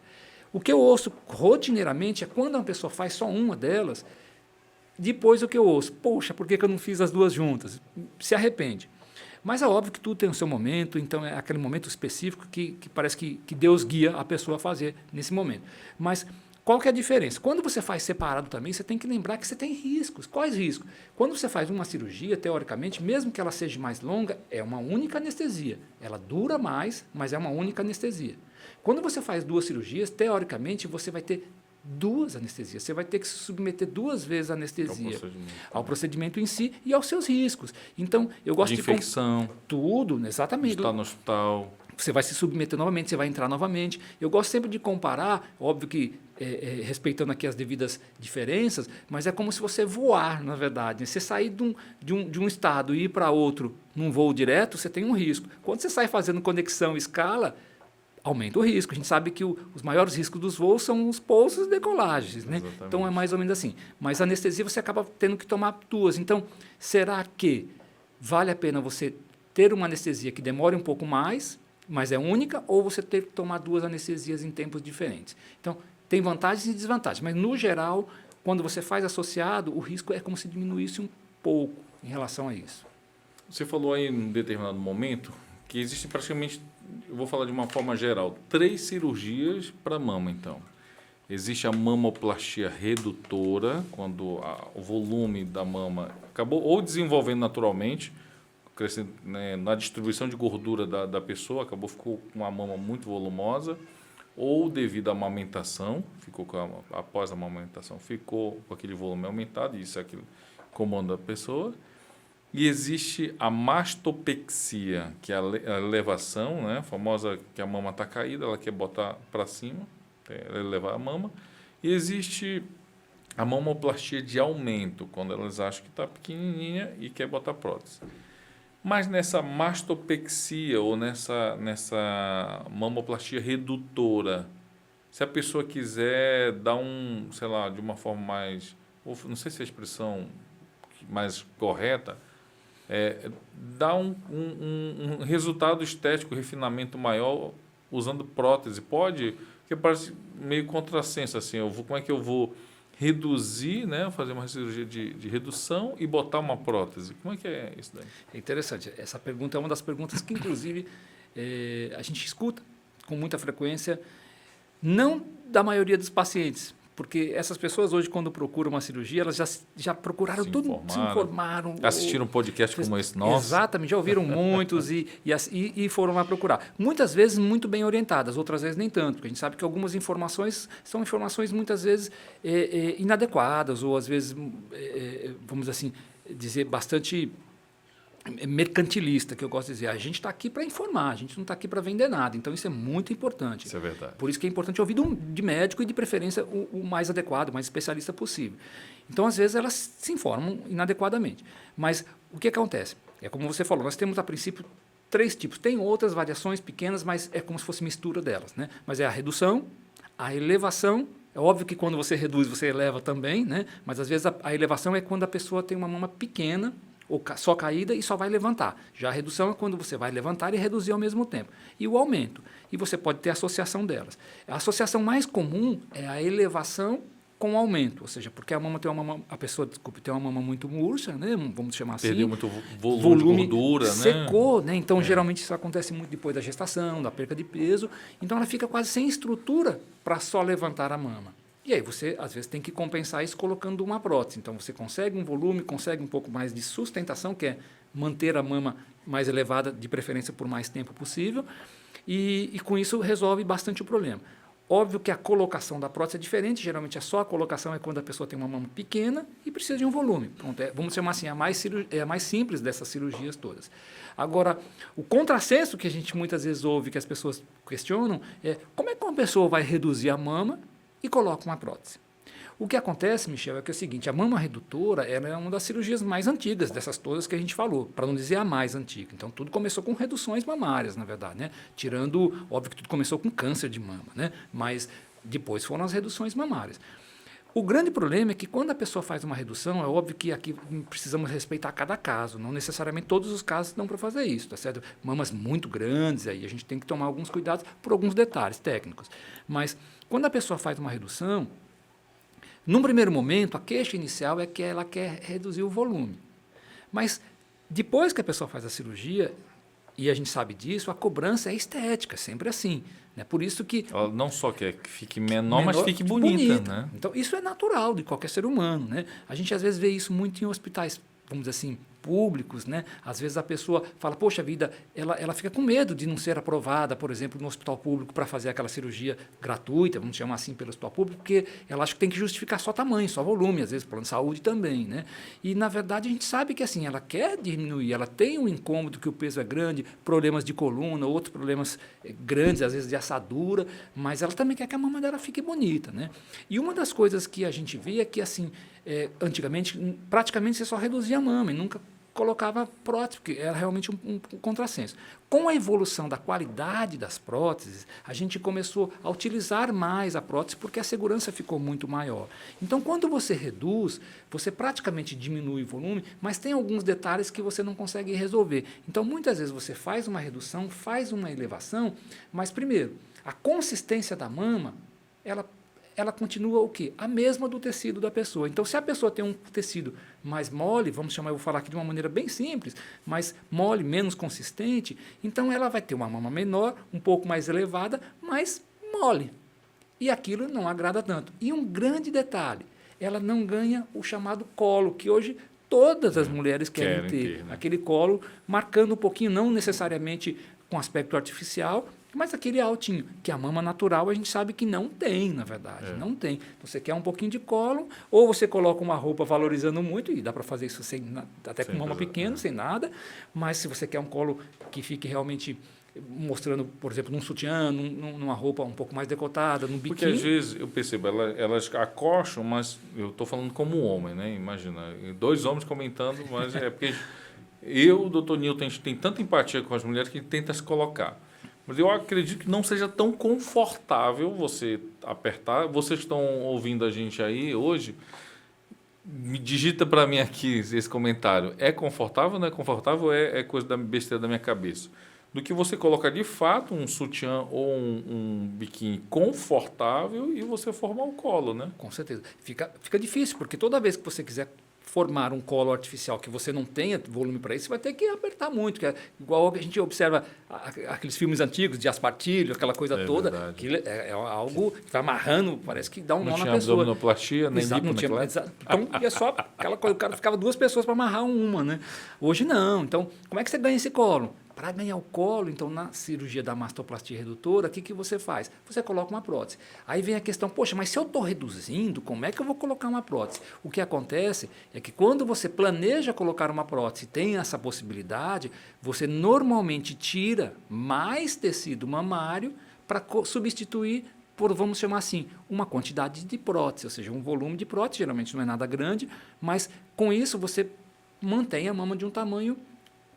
O que eu ouço rotineiramente é quando uma pessoa faz só uma delas, depois o que eu ouço, poxa, por que eu não fiz as duas juntas? Se arrepende. Mas é óbvio que tudo tem o seu momento, então é aquele momento específico que parece que Deus guia a pessoa a fazer nesse momento. Mas qual que é a diferença? Quando você faz separado também, você tem que lembrar que você tem riscos. Quais riscos? Quando você faz uma cirurgia, teoricamente, mesmo que ela seja mais longa, é uma única anestesia. Ela dura mais, mas é uma única anestesia. Quando você faz 2 cirurgias, teoricamente, você vai ter 2 anestesias. Você vai ter que se submeter 2 vezes à anestesia. Ao procedimento em si e aos seus riscos. Então, eu gosto de infecção. Tudo, exatamente. Estar no hospital. Você vai se submeter novamente, você vai entrar novamente. Eu gosto sempre de comparar, óbvio que respeitando aqui as devidas diferenças, mas é como se você voar, na verdade. Você sair de um estado e ir para outro num voo direto, você tem um risco. Quando você sai fazendo conexão escala, aumenta o risco. A gente sabe que os maiores riscos dos voos são os pousos e decolagens, né? Então é mais ou menos assim. Mas a anestesia você acaba tendo que tomar 2. Então, será que vale a pena você ter uma anestesia que demore um pouco mais, mas é única, ou você ter que tomar 2 anestesias em tempos diferentes? Então, tem vantagens e desvantagens, mas, no geral, quando você faz associado, o risco é como se diminuísse um pouco em relação a isso. Você falou aí, em um determinado momento, que existem praticamente, eu vou falar de uma forma geral, 3 cirurgias para mama, então. Existe a mamoplastia redutora, quando o volume da mama acabou ou desenvolvendo naturalmente, crescendo, né, na distribuição de gordura da pessoa, ficou com uma mama muito volumosa, ou devido à amamentação, após a amamentação, ficou com aquele volume aumentado, e isso é aquilo que comanda a pessoa. E existe a mastopexia, que é a elevação, né? A famosa que a mama está caída, ela quer botar para cima, elevar a mama. E existe a mamoplastia de aumento, quando elas acham que está pequenininha e quer botar prótese. Mas nessa mastopexia ou nessa mamoplastia redutora, se a pessoa quiser dar sei lá, de uma forma mais, não sei se é a expressão mais correta, dá um resultado estético, refinamento maior usando prótese. Pode, porque parece meio contrassenso assim, como é que eu vou reduzir, né, fazer uma cirurgia de redução e botar uma prótese? Como é que é isso daí? É interessante. Essa pergunta é uma das perguntas que, inclusive, a gente escuta com muita frequência, não da maioria dos pacientes, porque essas pessoas hoje, quando procuram uma cirurgia, elas já procuraram tudo, se informaram. Assistiram um podcast como esse nosso. Exatamente, já ouviram muitos e foram lá procurar. Muitas vezes muito bem orientadas, outras vezes nem tanto, porque a gente sabe que algumas informações são informações muitas vezes inadequadas, ou às vezes, vamos assim, dizer, bastante mercantilista, que eu gosto de dizer. A gente está aqui para informar, a gente não está aqui para vender nada. Então, isso é muito importante. Isso é verdade. Por isso que é importante ouvir de médico e, de preferência, o mais adequado, o mais especialista possível. Então, às vezes, elas se informam inadequadamente. Mas o que acontece? É como você falou, nós temos, a princípio, 3 tipos. Tem outras variações pequenas, mas é como se fosse mistura delas, né? Mas é a redução, a elevação. É óbvio que quando você reduz, você eleva também, né? Mas, às vezes, a elevação é quando a pessoa tem uma mama pequena, ou só caída e só vai levantar. Já a redução é quando você vai levantar e reduzir ao mesmo tempo. E o aumento. E você pode ter a associação delas. A associação mais comum é a elevação com aumento, ou seja, porque a pessoa tem uma mama muito murcha, né? Vamos chamar assim. Perdeu muito volume de gordura, secou, né? Então, geralmente, isso acontece muito depois da gestação, da perca de peso. Então, ela fica quase sem estrutura para só levantar a mama. E aí você, às vezes, tem que compensar isso colocando uma prótese. Então, você consegue um volume, consegue um pouco mais de sustentação, que é manter a mama mais elevada, de preferência por mais tempo possível, e com isso resolve bastante o problema. Óbvio que a colocação da prótese é diferente, geralmente só a colocação é quando a pessoa tem uma mama pequena e precisa de um volume. Pronto, vamos chamar assim, a mais simples dessas cirurgias todas. Agora, o contrassenso que a gente muitas vezes ouve, que as pessoas questionam, é como é que uma pessoa vai reduzir a mama e coloca uma prótese. O que acontece, Michel, é que é o seguinte, a mama redutora ela é uma das cirurgias mais antigas dessas todas que a gente falou, para não dizer a mais antiga. Então, tudo começou com reduções mamárias, na verdade, né? Tirando, óbvio que tudo começou com câncer de mama, né? Mas depois foram as reduções mamárias. O grande problema é que quando a pessoa faz uma redução, é óbvio que aqui precisamos respeitar cada caso, não necessariamente todos os casos dão para fazer isso, tá certo? Mamas muito grandes, aí a gente tem que tomar alguns cuidados por alguns detalhes técnicos. Mas quando a pessoa faz uma redução, num primeiro momento, a queixa inicial é que ela quer reduzir o volume. Mas depois que a pessoa faz a cirurgia, e a gente sabe disso, a cobrança é estética, sempre assim. Né? Por isso que... Ela não só quer que fique menor, mas fique bonita. Né? Então, isso é natural de qualquer ser humano. Né? A gente, às vezes, vê isso muito em hospitais, vamos dizer assim, públicos, né? Às vezes a pessoa fala, poxa vida, ela fica com medo de não ser aprovada, por exemplo, no hospital público para fazer aquela cirurgia gratuita, vamos chamar assim, pelo hospital público, porque ela acha que tem que justificar só tamanho, só volume, às vezes plano de saúde também, né? E, na verdade, a gente sabe que, assim, ela quer diminuir, ela tem um incômodo que o peso é grande, problemas de coluna, outros problemas grandes, às vezes de assadura, mas ela também quer que a mama dela fique bonita, né? E uma das coisas que a gente vê é que, assim, antigamente, praticamente você só reduzia a mama e nunca colocava prótese, porque era realmente um contrassenso. Com a evolução da qualidade das próteses, a gente começou a utilizar mais a prótese porque a segurança ficou muito maior. Então, quando você reduz, você praticamente diminui o volume, mas tem alguns detalhes que você não consegue resolver. Então, muitas vezes você faz uma redução, faz uma elevação, mas, primeiro, a consistência da mama, ela continua o quê? A mesma do tecido da pessoa. Então, se a pessoa tem um tecido mais mole, vamos chamar, eu vou falar aqui de uma maneira bem simples, mais mole, menos consistente, então ela vai ter uma mama menor, um pouco mais elevada, mas mole. E aquilo não agrada tanto. E um grande detalhe, ela não ganha o chamado colo, que hoje todas as mulheres querem ter. Né? Aquele colo marcando um pouquinho, não necessariamente com aspecto artificial, Mas aquele altinho, que a mama natural a gente sabe que não tem, na verdade, não tem. Então, você quer um pouquinho de colo, ou você coloca uma roupa valorizando muito, e dá para fazer isso até com mama pequena, sem nada, mas se você quer um colo que fique realmente mostrando, por exemplo, num sutiã, numa roupa um pouco mais decotada, num biquíni. Porque às vezes eu percebo, elas acostam, mas eu estou falando como homem, né? Imagina, 2 homens comentando, mas é porque o doutor Nilton, a gente tem tanta empatia com as mulheres que a gente tenta se colocar. Mas eu acredito que não seja tão confortável você apertar. Vocês estão ouvindo a gente aí hoje, me digita para mim aqui esse comentário. É confortável, não é confortável? É coisa da besteira da minha cabeça. Do que você colocar de fato um sutiã ou um biquíni confortável e você formar o colo, né? Com certeza. Fica difícil, porque toda vez que você quiser formar um colo artificial que você não tenha volume para isso, você vai ter que apertar muito, que é igual a gente observa aqueles filmes antigos de aspartilho, aquela coisa toda, verdade. que é algo que vai amarrando, parece que dá um nó na pessoa. Não tinha abdominoplastia, nem Exato, não tinha, então, ia só aquela coisa, o cara ficava 2 pessoas para amarrar uma, né? Hoje não. Então, como é que você ganha esse colo? Para ganhar o colo, então, na cirurgia da mastoplastia redutora, o que você faz? Você coloca uma prótese. Aí vem a questão, poxa, mas se eu estou reduzindo, como é que eu vou colocar uma prótese? O que acontece é que quando você planeja colocar uma prótese e tem essa possibilidade, você normalmente tira mais tecido mamário para substituir por, vamos chamar assim, uma quantidade de prótese, ou seja, um volume de prótese, geralmente não é nada grande, mas com isso você mantém a mama de um tamanho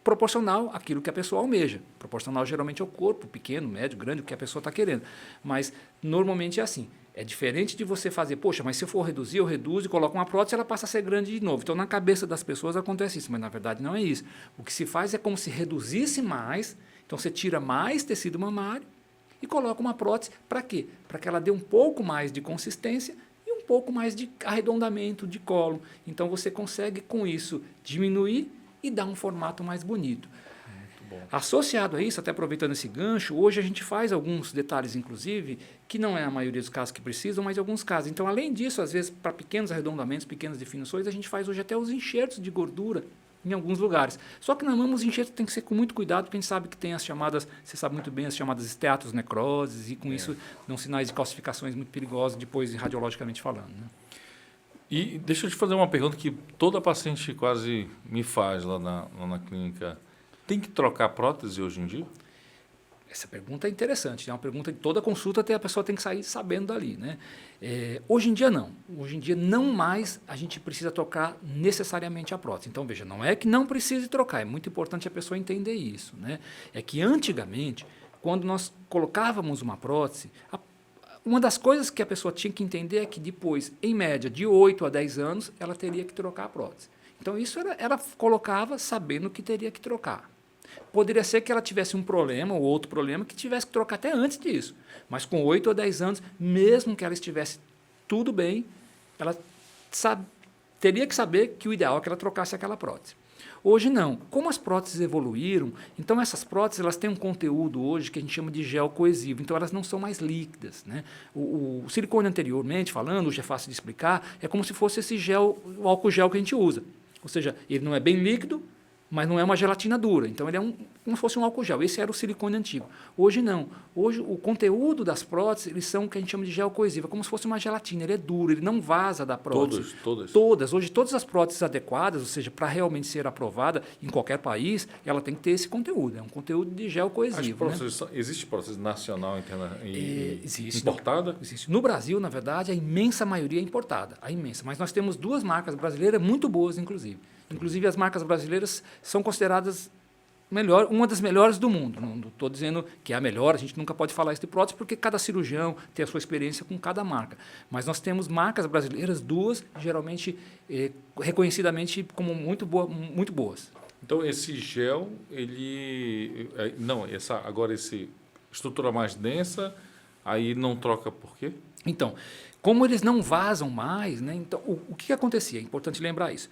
proporcional àquilo que a pessoa almeja. Proporcional geralmente ao corpo, pequeno, médio, grande, o que a pessoa está querendo. Mas normalmente é assim. É diferente de você fazer, poxa, mas se eu for reduzir, eu reduzo e coloco uma prótese, ela passa a ser grande de novo. Então, na cabeça das pessoas acontece isso, mas na verdade não é isso. O que se faz é como se reduzisse mais, então você tira mais tecido mamário e coloca uma prótese. Para quê? Para que ela dê um pouco mais de consistência e um pouco mais de arredondamento de colo. Então, você consegue com isso diminuir e dar um formato mais bonito. Muito bom. Associado a isso, até aproveitando esse gancho, hoje a gente faz alguns detalhes, inclusive, que não é a maioria dos casos que precisam, mas alguns casos. Então, além disso, às vezes, para pequenos arredondamentos, pequenas definições, a gente faz hoje até os enxertos de gordura em alguns lugares. Só que na mama os enxertos tem que ser com muito cuidado, porque a gente sabe que tem as chamadas, você sabe muito bem, as chamadas esteatosnecroses, e com isso dão sinais de calcificações muito perigosos, depois radiologicamente falando, né? E deixa eu te fazer uma pergunta que toda paciente quase me faz lá na clínica. Tem que trocar prótese hoje em dia? Essa pergunta é interessante, é uma pergunta de toda consulta a pessoa tem que sair sabendo dali, né? Hoje em dia não. Hoje em dia não mais a gente precisa trocar necessariamente a prótese. Então, veja, não é que não precise trocar, é muito importante a pessoa entender isso, né? É que antigamente, quando nós colocávamos uma prótese, uma das coisas que a pessoa tinha que entender é que depois, em média, de 8 a 10 anos, ela teria que trocar a prótese. Então, isso ela colocava sabendo que teria que trocar. Poderia ser que ela tivesse um problema ou outro problema que tivesse que trocar até antes disso. Mas com 8 ou 10 anos, mesmo que ela estivesse tudo bem, ela teria que saber que o ideal é que ela trocasse aquela prótese. Hoje não. Como as próteses evoluíram, então essas próteses elas têm um conteúdo hoje que a gente chama de gel coesivo, então elas não são mais líquidas, né? O silicone anteriormente, falando, hoje é fácil de explicar, é como se fosse esse gel, o álcool gel que a gente usa. Ou seja, ele não é bem líquido, mas não é uma gelatina dura. Então, ele é como se fosse um álcool gel. Esse era o silicone antigo. Hoje, não. Hoje, o conteúdo das próteses, eles são o que a gente chama de gel coesivo. É como se fosse uma gelatina. Ele é duro, ele não vaza da prótese. Todas? Todas. Hoje, todas as próteses adequadas, ou seja, para realmente ser aprovada em qualquer país, ela tem que ter esse conteúdo. É um conteúdo de gel coesivo. Existe prótese nacional existe, importada? Existe. No Brasil, na verdade, a imensa maioria é importada. A imensa. Mas nós temos 2 marcas brasileiras muito boas, inclusive. Inclusive, as marcas brasileiras são consideradas uma das melhores do mundo. Não estou dizendo que é a melhor, a gente nunca pode falar isso de prótese, porque cada cirurgião tem a sua experiência com cada marca. Mas nós temos marcas brasileiras, 2, geralmente reconhecidamente como muito boas. Então, esse gel, agora esse estrutura mais densa, aí não troca por quê? Então, como eles não vazam mais, né, então, o que acontecia? É importante lembrar isso.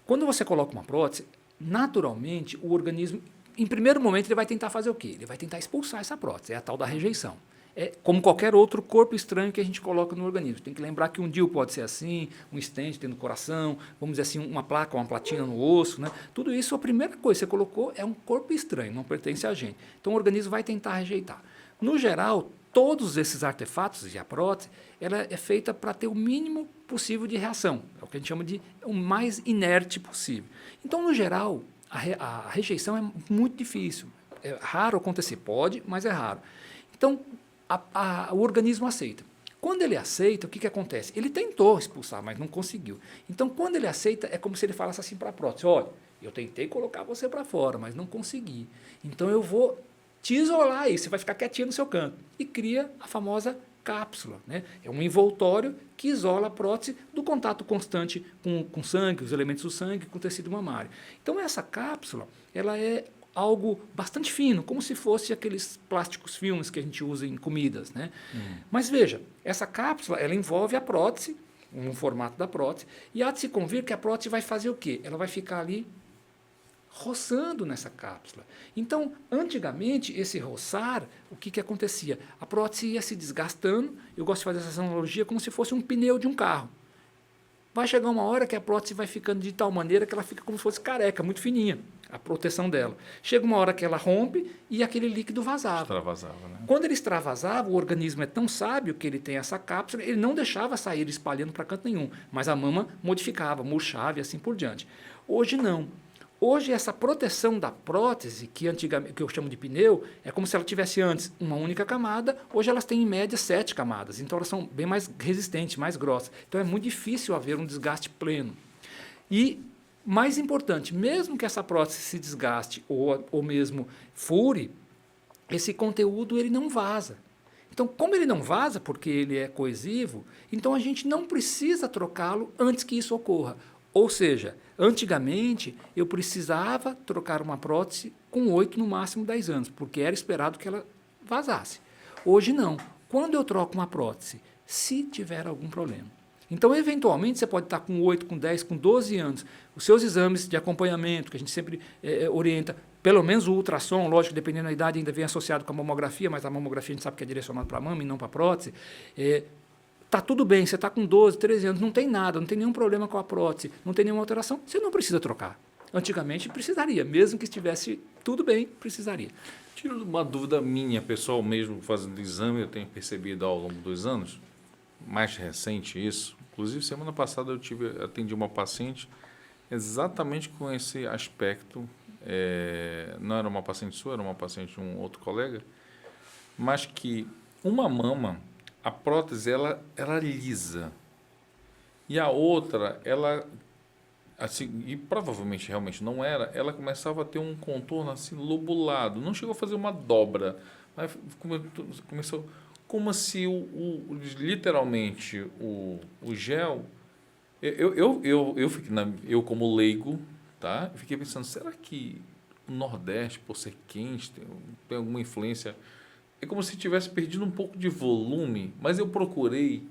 Quando você coloca uma prótese, naturalmente o organismo, em primeiro momento, ele vai tentar fazer o quê? Ele vai tentar expulsar essa prótese, é a tal da rejeição. É como qualquer outro corpo estranho que a gente coloca no organismo. Tem que lembrar que um DIU pode ser assim, um stent dentro do coração, vamos dizer assim, uma placa, uma platina no osso, né? Tudo isso, a primeira coisa que você colocou é um corpo estranho, não pertence a gente. Então o organismo vai tentar rejeitar. No geral, todos esses artefatos e a prótese, ela é feita para ter o mínimo possível de reação. É o que a gente chama de o mais inerte possível. Então, no geral, a rejeição é muito difícil. É raro acontecer. Pode, mas é raro. Então, o organismo aceita. Quando ele aceita, o que acontece? Ele tentou expulsar, mas não conseguiu. Então, quando ele aceita, é como se ele falasse assim para a prótese: olha, eu tentei colocar você para fora, mas não consegui. Então, eu vou te isolar aí, você vai ficar quietinho no seu canto. E cria a famosa cápsula, né? É um envoltório que isola a prótese do contato constante com sangue, os elementos do sangue, com o tecido mamário. Então, essa cápsula, ela é algo bastante fino, como se fosse aqueles plásticos filmes que a gente usa em comidas, né? Mas veja, essa cápsula, ela envolve a prótese, no formato da prótese, e há de se convir que a prótese vai fazer o quê? Ela vai ficar ali roçando nessa cápsula. Então, antigamente, esse roçar, o que acontecia? A prótese ia se desgastando, eu gosto de fazer essa analogia como se fosse um pneu de um carro. Vai chegar uma hora que a prótese vai ficando de tal maneira que ela fica como se fosse careca, muito fininha, a proteção dela. Chega uma hora que ela rompe e aquele líquido vazava. Extravasava, né? Quando ele extravasava, o organismo é tão sábio que ele tem essa cápsula, ele não deixava sair espalhando para canto nenhum, mas a mama modificava, murchava e assim por diante. Hoje não. Hoje, essa proteção da prótese, que antigamente, que eu chamo de pneu, é como se ela tivesse antes uma única camada, hoje elas têm em média 7 camadas, então elas são bem mais resistentes, mais grossas. Então é muito difícil haver um desgaste pleno. E, mais importante, mesmo que essa prótese se desgaste ou mesmo fure, esse conteúdo ele não vaza. Então, como ele não vaza, porque ele é coesivo, então a gente não precisa trocá-lo antes que isso ocorra. Ou seja, antigamente eu precisava trocar uma prótese com 8, no máximo 10 anos, porque era esperado que ela vazasse. Hoje não. Quando eu troco uma prótese, se tiver algum problema. Então, eventualmente, você pode estar com 8, com 10, com 12 anos. Os seus exames de acompanhamento, que a gente sempre orienta, pelo menos o ultrassom, lógico, dependendo da idade, ainda vem associado com a mamografia, mas a mamografia a gente sabe que é direcionada para a mama e não para a prótese. Está tudo bem, você está com 12, 13 anos, não tem nada, não tem nenhum problema com a prótese, não tem nenhuma alteração, você não precisa trocar. Antigamente precisaria, mesmo que estivesse tudo bem, precisaria. Tiro uma dúvida minha, pessoal, mesmo fazendo exame, eu tenho percebido ao longo dos anos, mais recente isso, inclusive semana passada eu atendi uma paciente exatamente com esse aspecto, não era uma paciente sua, era uma paciente de um outro colega, mas que uma mama, a prótese, ela era lisa. E a outra, ela, assim, e provavelmente realmente não era, ela começava a ter um contorno assim lobulado. Não chegou a fazer uma dobra, mas começou como se literalmente o gel... Eu como leigo, tá? Eu fiquei pensando, será que o Nordeste, por ser quente, tem alguma influência... É como se tivesse perdido um pouco de volume, mas eu procurei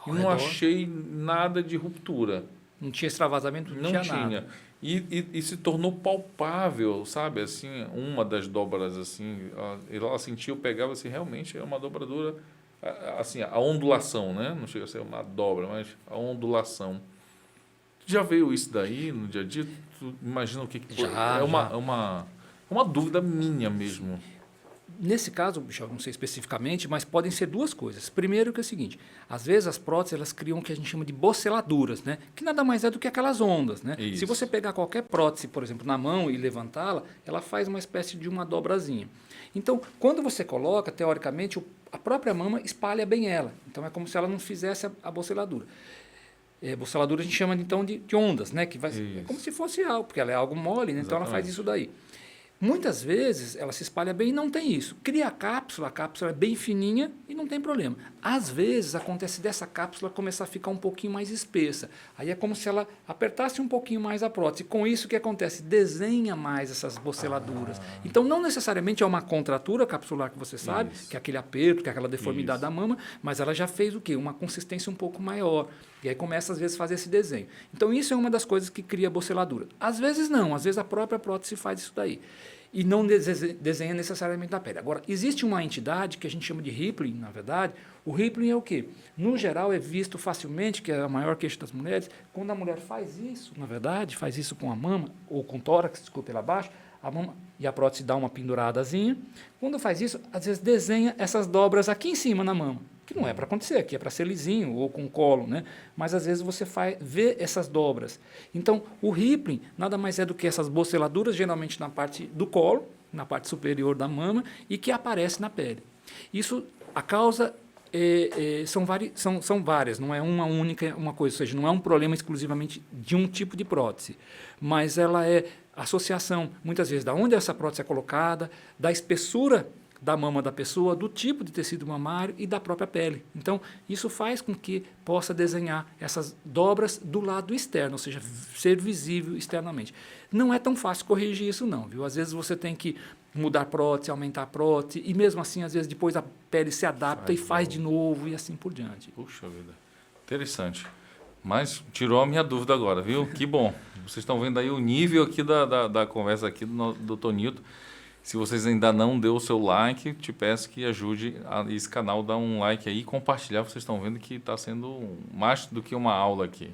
e não achei nada de ruptura. Não tinha extravasamento? Não tinha. Nada. E se tornou palpável, sabe? Assim, uma das dobras, assim, ela sentiu, pegava assim, realmente é uma dobradura, assim, a ondulação, né? Não chega a ser uma dobra, mas a ondulação. Já veio isso daí no dia a dia? Tu imagina o que já, é uma dúvida minha mesmo. Nesse caso, Michel, não sei especificamente, mas podem ser duas coisas. Primeiro que é o seguinte, às vezes as próteses elas criam o que a gente chama de boceladuras, né? Que nada mais é do que aquelas ondas, né? Se você pegar qualquer prótese, por exemplo, na mão e levantá-la, ela faz uma espécie de uma dobrazinha. Então, quando você coloca, teoricamente, a própria mama espalha bem ela. Então, é como se ela não fizesse a boceladura. Boceladura a gente chama então de ondas, né? É como se fosse algo, porque ela é algo mole, né? Então ela faz isso daí. Muitas vezes ela se espalha bem e não tem isso. Cria a cápsula é bem fininha e não tem problema. Às vezes acontece dessa cápsula começar a ficar um pouquinho mais espessa. Aí é como se ela apertasse um pouquinho mais a prótese. Com isso o que acontece? Desenha mais essas boceladuras. Então não necessariamente é uma contratura capsular que você sabe, que é aquele aperto, que é aquela deformidade da mama, mas ela já fez o quê? Uma consistência um pouco maior. E aí começa às vezes a fazer esse desenho. Então isso é uma das coisas que cria a boceladura. Às vezes não, às vezes a própria prótese faz isso daí. E não desenha necessariamente na pele. Agora, existe uma entidade que a gente chama de rippling, na verdade. O rippling é o quê? No geral, é visto facilmente, que é a maior queixa das mulheres, quando a mulher faz isso, na verdade, faz isso com a mama, ou com o tórax, desculpa, pela baixo, a mama e a prótese dá uma penduradazinha. Quando faz isso, às vezes desenha essas dobras aqui em cima na mama, que não é para acontecer, aqui é para ser lisinho ou com colo, né? Mas às vezes você vê essas dobras. Então, o rippling nada mais é do que essas boceladuras, geralmente na parte do colo, na parte superior da mama, e que aparece na pele. Isso, a causa são várias, não é uma única uma coisa, ou seja, não é um problema exclusivamente de um tipo de prótese, mas ela é associação, muitas vezes, da onde essa prótese é colocada, da espessura da mama da pessoa, do tipo de tecido mamário e da própria pele. Então, isso faz com que possa desenhar essas dobras do lado externo, ou seja, ser visível externamente. Não é tão fácil corrigir isso não, viu? Às vezes você tem que mudar a prótese, aumentar a prótese, e mesmo assim, às vezes, depois a pele se adapta e faz de novo, e assim por diante. Puxa vida, interessante. Mas tirou a minha dúvida agora, viu? Que bom. Vocês estão vendo aí o nível aqui da conversa aqui do Dr. Newton. Se vocês ainda não deu o seu like, te peço que ajude esse canal, dar um like aí e compartilhar. Vocês estão vendo que está sendo mais do que uma aula aqui.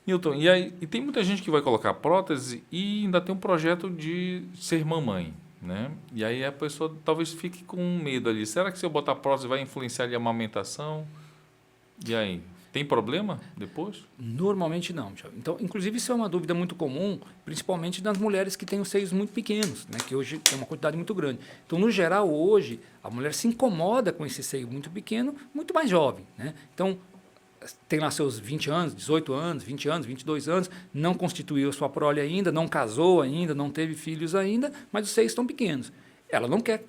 Newton, e tem muita gente que vai colocar prótese e ainda tem um projeto de ser mamãe, né? E aí a pessoa talvez fique com medo ali. Será que se eu botar prótese vai influenciar ali a amamentação? E aí? Tem problema depois? Normalmente não, Thiago. Então, inclusive, isso é uma dúvida muito comum, principalmente nas mulheres que têm os seios muito pequenos, né, que hoje tem uma quantidade muito grande. Então, no geral, hoje, a mulher se incomoda com esse seio muito pequeno, muito mais jovem, né? Então, tem lá seus 20 anos, 18 anos, 20 anos, 22 anos, não constituiu sua prole ainda, não casou ainda, não teve filhos ainda, mas os seios estão pequenos. Ela não quer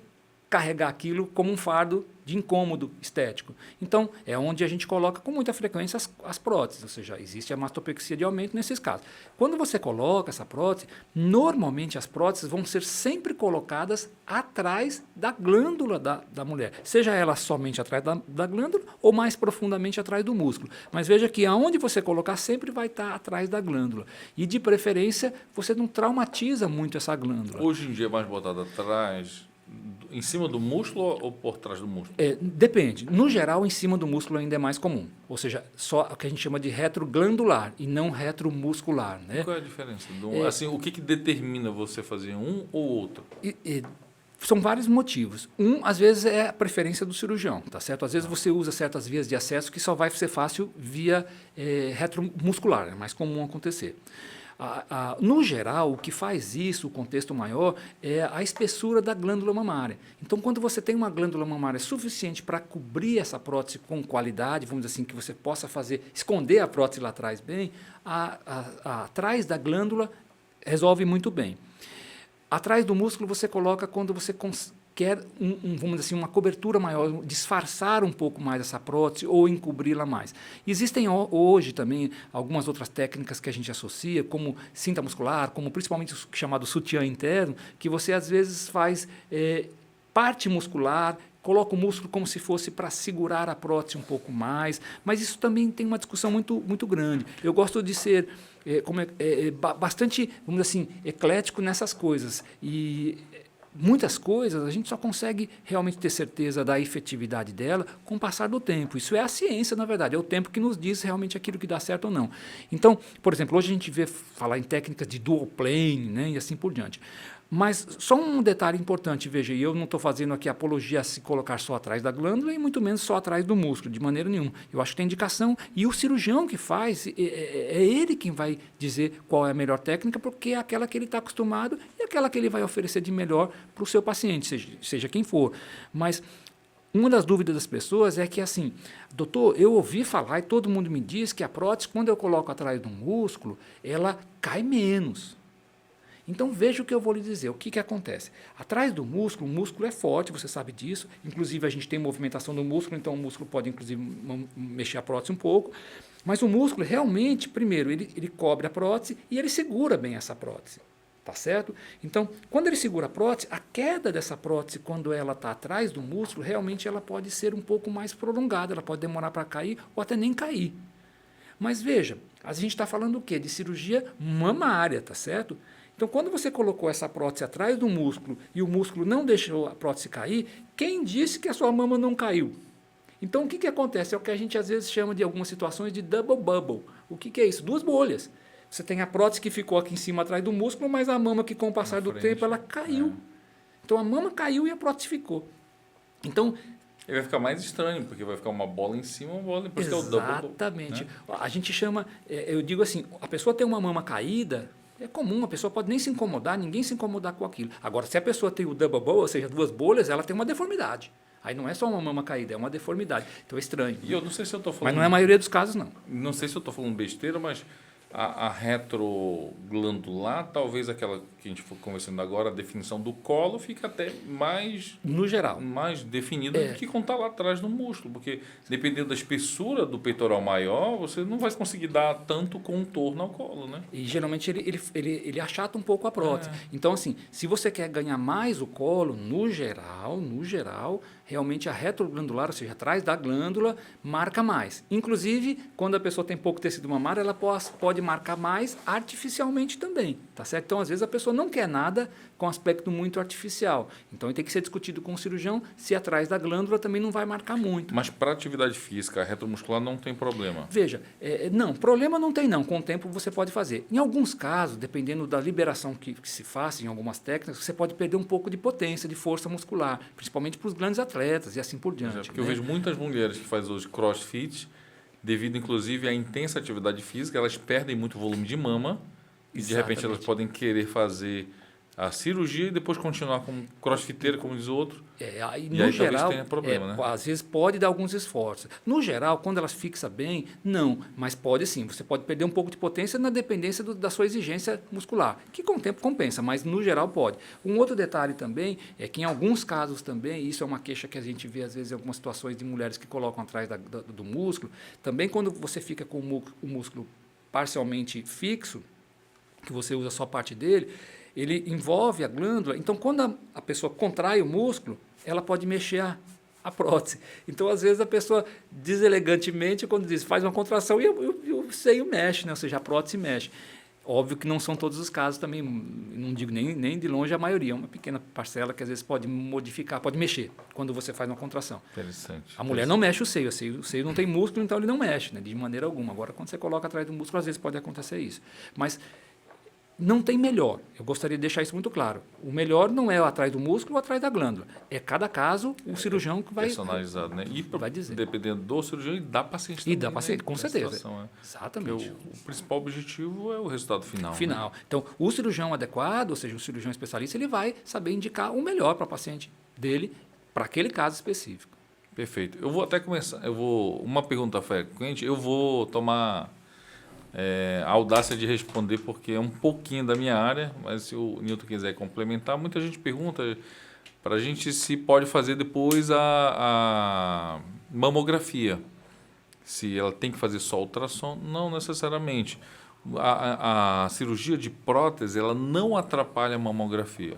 carregar aquilo como um fardo de incômodo estético. Então, é onde a gente coloca com muita frequência as próteses, ou seja, existe a mastopexia de aumento nesses casos. Quando você coloca essa prótese, normalmente as próteses vão ser sempre colocadas atrás da glândula da mulher, seja ela somente atrás da glândula ou mais profundamente atrás do músculo. Mas veja que aonde você colocar sempre vai estar atrás da glândula. E, de preferência, você não traumatiza muito essa glândula. Hoje em dia é mais botada atrás, em cima do músculo ou por trás do músculo? Depende. No geral, em cima do músculo ainda é mais comum. Ou seja, só o que a gente chama de retroglandular e não retromuscular, né? Qual é a diferença? Assim, o que determina você fazer um ou outro? São vários motivos. Às vezes, é a preferência do cirurgião, tá certo? Às vezes você usa certas vias de acesso que só vai ser fácil via retromuscular, é mais comum acontecer. No geral, o que faz isso, o contexto maior, é a espessura da glândula mamária. Então, quando você tem uma glândula mamária suficiente para cobrir essa prótese com qualidade, vamos dizer assim, que você possa esconder a prótese lá atrás bem, atrás da glândula resolve muito bem. Atrás do músculo você coloca quando você quer, vamos dizer assim, uma cobertura maior, disfarçar um pouco mais essa prótese ou encobri-la mais. Existem hoje também algumas outras técnicas que a gente associa, como cinta muscular, como principalmente o chamado sutiã interno, que você às vezes faz parte muscular, coloca o músculo como se fosse para segurar a prótese um pouco mais, mas isso também tem uma discussão muito, muito grande. Eu gosto de ser bastante, vamos dizer assim, eclético nessas coisas. E muitas coisas a gente só consegue realmente ter certeza da efetividade dela com o passar do tempo. Isso é a ciência, na verdade, é o tempo que nos diz realmente aquilo que dá certo ou não. Então, por exemplo, hoje a gente vê falar em técnicas de dual plane, né, e assim por diante. Mas só um detalhe importante, veja, eu não estou fazendo aqui apologia a se colocar só atrás da glândula e muito menos só atrás do músculo, de maneira nenhuma. Eu acho que tem indicação e o cirurgião que faz, é ele quem vai dizer qual é a melhor técnica, porque é aquela que ele está acostumado e aquela que ele vai oferecer de melhor para o seu paciente, seja quem for. Mas uma das dúvidas das pessoas é que, assim, doutor, eu ouvi falar e todo mundo me diz que a prótese, quando eu coloco atrás do músculo, ela cai menos. Então, veja o que eu vou lhe dizer. O que acontece? Atrás do músculo, o músculo é forte, você sabe disso. Inclusive, a gente tem movimentação do músculo, então o músculo pode, inclusive, mexer a prótese um pouco. Mas o músculo, realmente, primeiro, ele cobre a prótese e ele segura bem essa prótese. Tá certo? Então, quando ele segura a prótese, a queda dessa prótese, quando ela está atrás do músculo, realmente ela pode ser um pouco mais prolongada, ela pode demorar para cair ou até nem cair. Mas veja, a gente está falando o quê? De cirurgia mamária, tá certo? Então, quando você colocou essa prótese atrás do músculo e o músculo não deixou a prótese cair, quem disse que a sua mama não caiu? Então, o que acontece? É o que a gente às vezes chama de algumas situações de double bubble. O que é isso? Duas bolhas. Você tem a prótese que ficou aqui em cima atrás do músculo, mas a mama que com o passar do tempo ela caiu. Então a mama caiu e a prótese ficou. Então ele vai ficar mais estranho, porque vai ficar uma bola em cima, uma bola depois. Exatamente. Né? A gente chama, eu digo assim, a pessoa tem uma mama caída, é comum, a pessoa pode nem se incomodar, ninguém se incomodar com aquilo. Agora, se a pessoa tem o double bow, ou seja, 2 bolhas, ela tem uma deformidade. Aí não é só uma mama caída, é uma deformidade. Então é estranho. E eu não sei se eu estou falando... Mas não é a maioria dos casos, não. Não sei se eu estou falando besteira, mas a retroglandular, talvez aquela que a gente foi conversando agora, a definição do colo fica até mais... No geral. Mais definida do que quando está lá atrás no músculo. Porque dependendo da espessura do peitoral maior, você não vai conseguir dar tanto contorno ao colo, né? E geralmente ele achata um pouco a prótese. Então, assim, se você quer ganhar mais o colo, no geral, realmente a retroglandular, ou seja, atrás da glândula, marca mais. Inclusive, quando a pessoa tem pouco tecido mamário, ela pode marcar mais artificialmente também, tá certo? Então, às vezes, a pessoa não quer nada com aspecto muito artificial. Então, tem que ser discutido com o cirurgião se atrás da glândula também não vai marcar muito. Mas para atividade física, a retromuscular não tem problema? Veja, não, problema não tem não. Com o tempo você pode fazer. Em alguns casos, dependendo da liberação que se faça em algumas técnicas, você pode perder um pouco de potência, de força muscular, principalmente para os grandes atletas e assim por diante. Porque eu vejo muitas mulheres que fazem hoje crossfit, devido inclusive à intensa atividade física, elas perdem muito volume de mama e de repente elas podem querer fazer a cirurgia e depois continuar como crossfiteira, como diz o outro. No aí geral, talvez tenha problema, né? Às vezes pode dar alguns esforços. No geral, quando elas fixam bem, não. Mas pode sim. Você pode perder um pouco de potência na dependência da sua exigência muscular, que com o tempo compensa, mas no geral pode. Um outro detalhe também é que em alguns casos também, isso é uma queixa que a gente vê às vezes em algumas situações de mulheres que colocam atrás do músculo, também quando você fica com o músculo parcialmente fixo, que você usa só parte dele, ele envolve a glândula. Então, quando a pessoa contrai o músculo, ela pode mexer a prótese. Então, às vezes, a pessoa, deselegantemente, quando diz, faz uma contração e o seio mexe, né? Ou seja, a prótese mexe. Óbvio que não são todos os casos também, não digo nem de longe a maioria, é uma pequena parcela que às vezes pode modificar, pode mexer quando você faz uma contração. Interessante. A mulher não mexe o seio não tem músculo, então ele não mexe, né? De maneira alguma. Agora, quando você coloca atrás do músculo, às vezes pode acontecer isso. Mas não tem melhor. Eu gostaria de deixar isso muito claro. O melhor não é atrás do músculo ou atrás da glândula. É cada caso o cirurgião que vai... Personalizado, né? E vai dizer. Dependendo do cirurgião e da paciente também. E da paciente, né? com certeza. Situação, Exatamente. O principal objetivo é o resultado final. Final. Né? Então, o cirurgião adequado, ou seja, o cirurgião especialista, ele vai saber indicar o melhor para o paciente dele, para aquele caso específico. Perfeito. Eu vou até começar. Uma pergunta frequente, eu vou tomar... a audácia de responder porque é um pouquinho da minha área, mas se o Nilton quiser complementar, muita gente pergunta para a gente se pode fazer depois a mamografia, se ela tem que fazer só ultrassom. Não necessariamente. A cirurgia de prótese, ela não atrapalha a mamografia.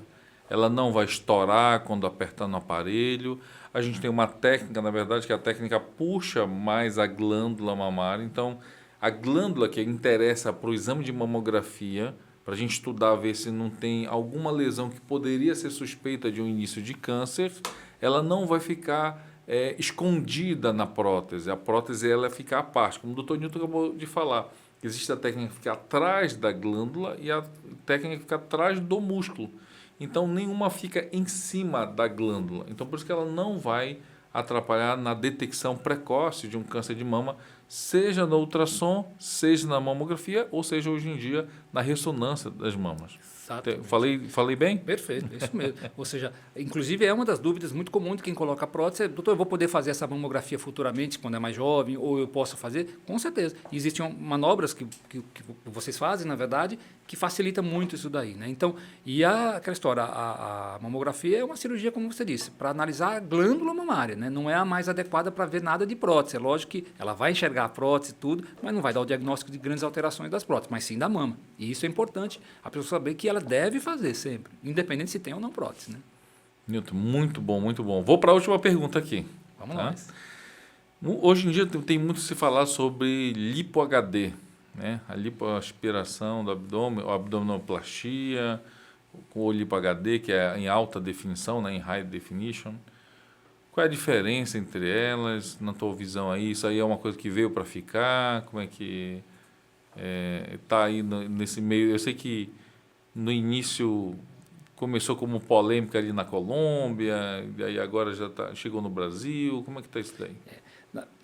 Ela não vai estourar quando apertar no aparelho. A gente tem uma técnica, na verdade, que a técnica puxa mais a glândula mamária, então... A glândula que interessa para o exame de mamografia, para a gente estudar, ver se não tem alguma lesão que poderia ser suspeita de um início de câncer, ela não vai ficar escondida na prótese. A prótese ela fica à parte. Como o Dr. Nilton acabou de falar, existe a técnica que fica atrás da glândula e a técnica que fica atrás do músculo. Então, nenhuma fica em cima da glândula. Então, por isso que ela não vai atrapalhar na detecção precoce de um câncer de mama, seja no ultrassom, seja na mamografia, ou seja, hoje em dia, na ressonância das mamas. Falei bem? Perfeito, é isso mesmo. Ou seja, inclusive é uma das dúvidas muito comum de quem coloca prótese. Doutor, eu vou poder fazer essa mamografia futuramente, quando é mais jovem, ou eu posso fazer? Com certeza. Existem manobras que vocês fazem, na verdade, que facilita muito isso daí, né? Então, aquela história, a mamografia é uma cirurgia, como você disse, para analisar a glândula mamária, né? Não é a mais adequada para ver nada de prótese. É lógico que ela vai enxergar a prótese e tudo, mas não vai dar o diagnóstico de grandes alterações das próteses, mas sim da mama. E isso é importante, a pessoa saber que ela deve fazer sempre, independente se tem ou não prótese, né? Nilton, muito bom, muito bom. Vou para a última pergunta aqui. Vamos lá. Hoje em dia tem muito se falar sobre lipo-HD, né? A lipoaspiração do abdômen, a abdominoplastia, com o lipo-HD, que é em alta definição, né? Em high definition. Qual é a diferença entre elas, na tua visão aí? Isso aí é uma coisa que veio para ficar? Como é que... está aí nesse meio. Eu sei que no início começou como polêmica ali na Colômbia, e aí agora chegou no Brasil. Como é que está isso daí?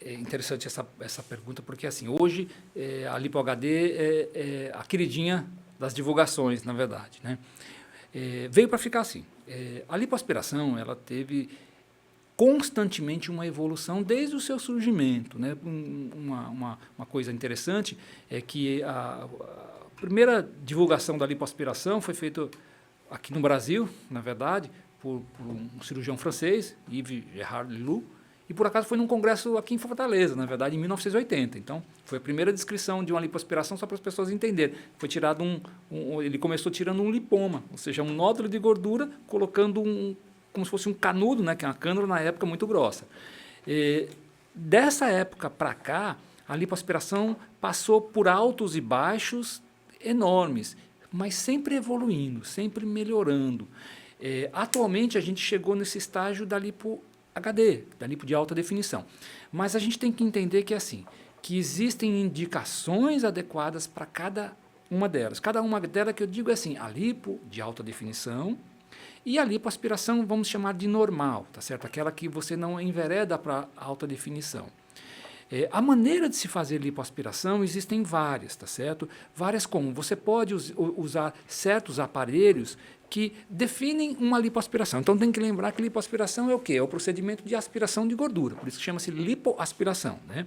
É interessante essa pergunta, porque assim, hoje a LipoHD é a queridinha das divulgações, na verdade, né? Veio para ficar assim. A lipoaspiração, ela teve constantemente uma evolução desde o seu surgimento, né? Uma coisa interessante é que a primeira divulgação da lipoaspiração foi feita aqui no Brasil, na verdade, por um cirurgião francês, Yves Gerard Leloux, e por acaso foi num congresso aqui em Fortaleza, na verdade, em 1980. Então, foi a primeira descrição de uma lipoaspiração, só para as pessoas entenderem. Foi tirado ele começou tirando um lipoma, ou seja, um nódulo de gordura, colocando como se fosse um canudo, né, que é uma cânula na época muito grossa. Dessa época para cá, a lipoaspiração passou por altos e baixos enormes, mas sempre evoluindo, sempre melhorando. Atualmente, a gente chegou nesse estágio da lipo-HD, da lipo de alta definição. Mas a gente tem que entender que que existem indicações adequadas para cada uma delas. Cada uma delas que eu digo é assim, a lipo de alta definição e a lipoaspiração, vamos chamar de normal, tá certo? Aquela que você não envereda para alta definição. A maneira de se fazer lipoaspiração existem várias, tá certo? Várias como você pode usar certos aparelhos que definem uma lipoaspiração. Então tem que lembrar que lipoaspiração é o quê? É o procedimento de aspiração de gordura, por isso que chama-se lipoaspiração, né?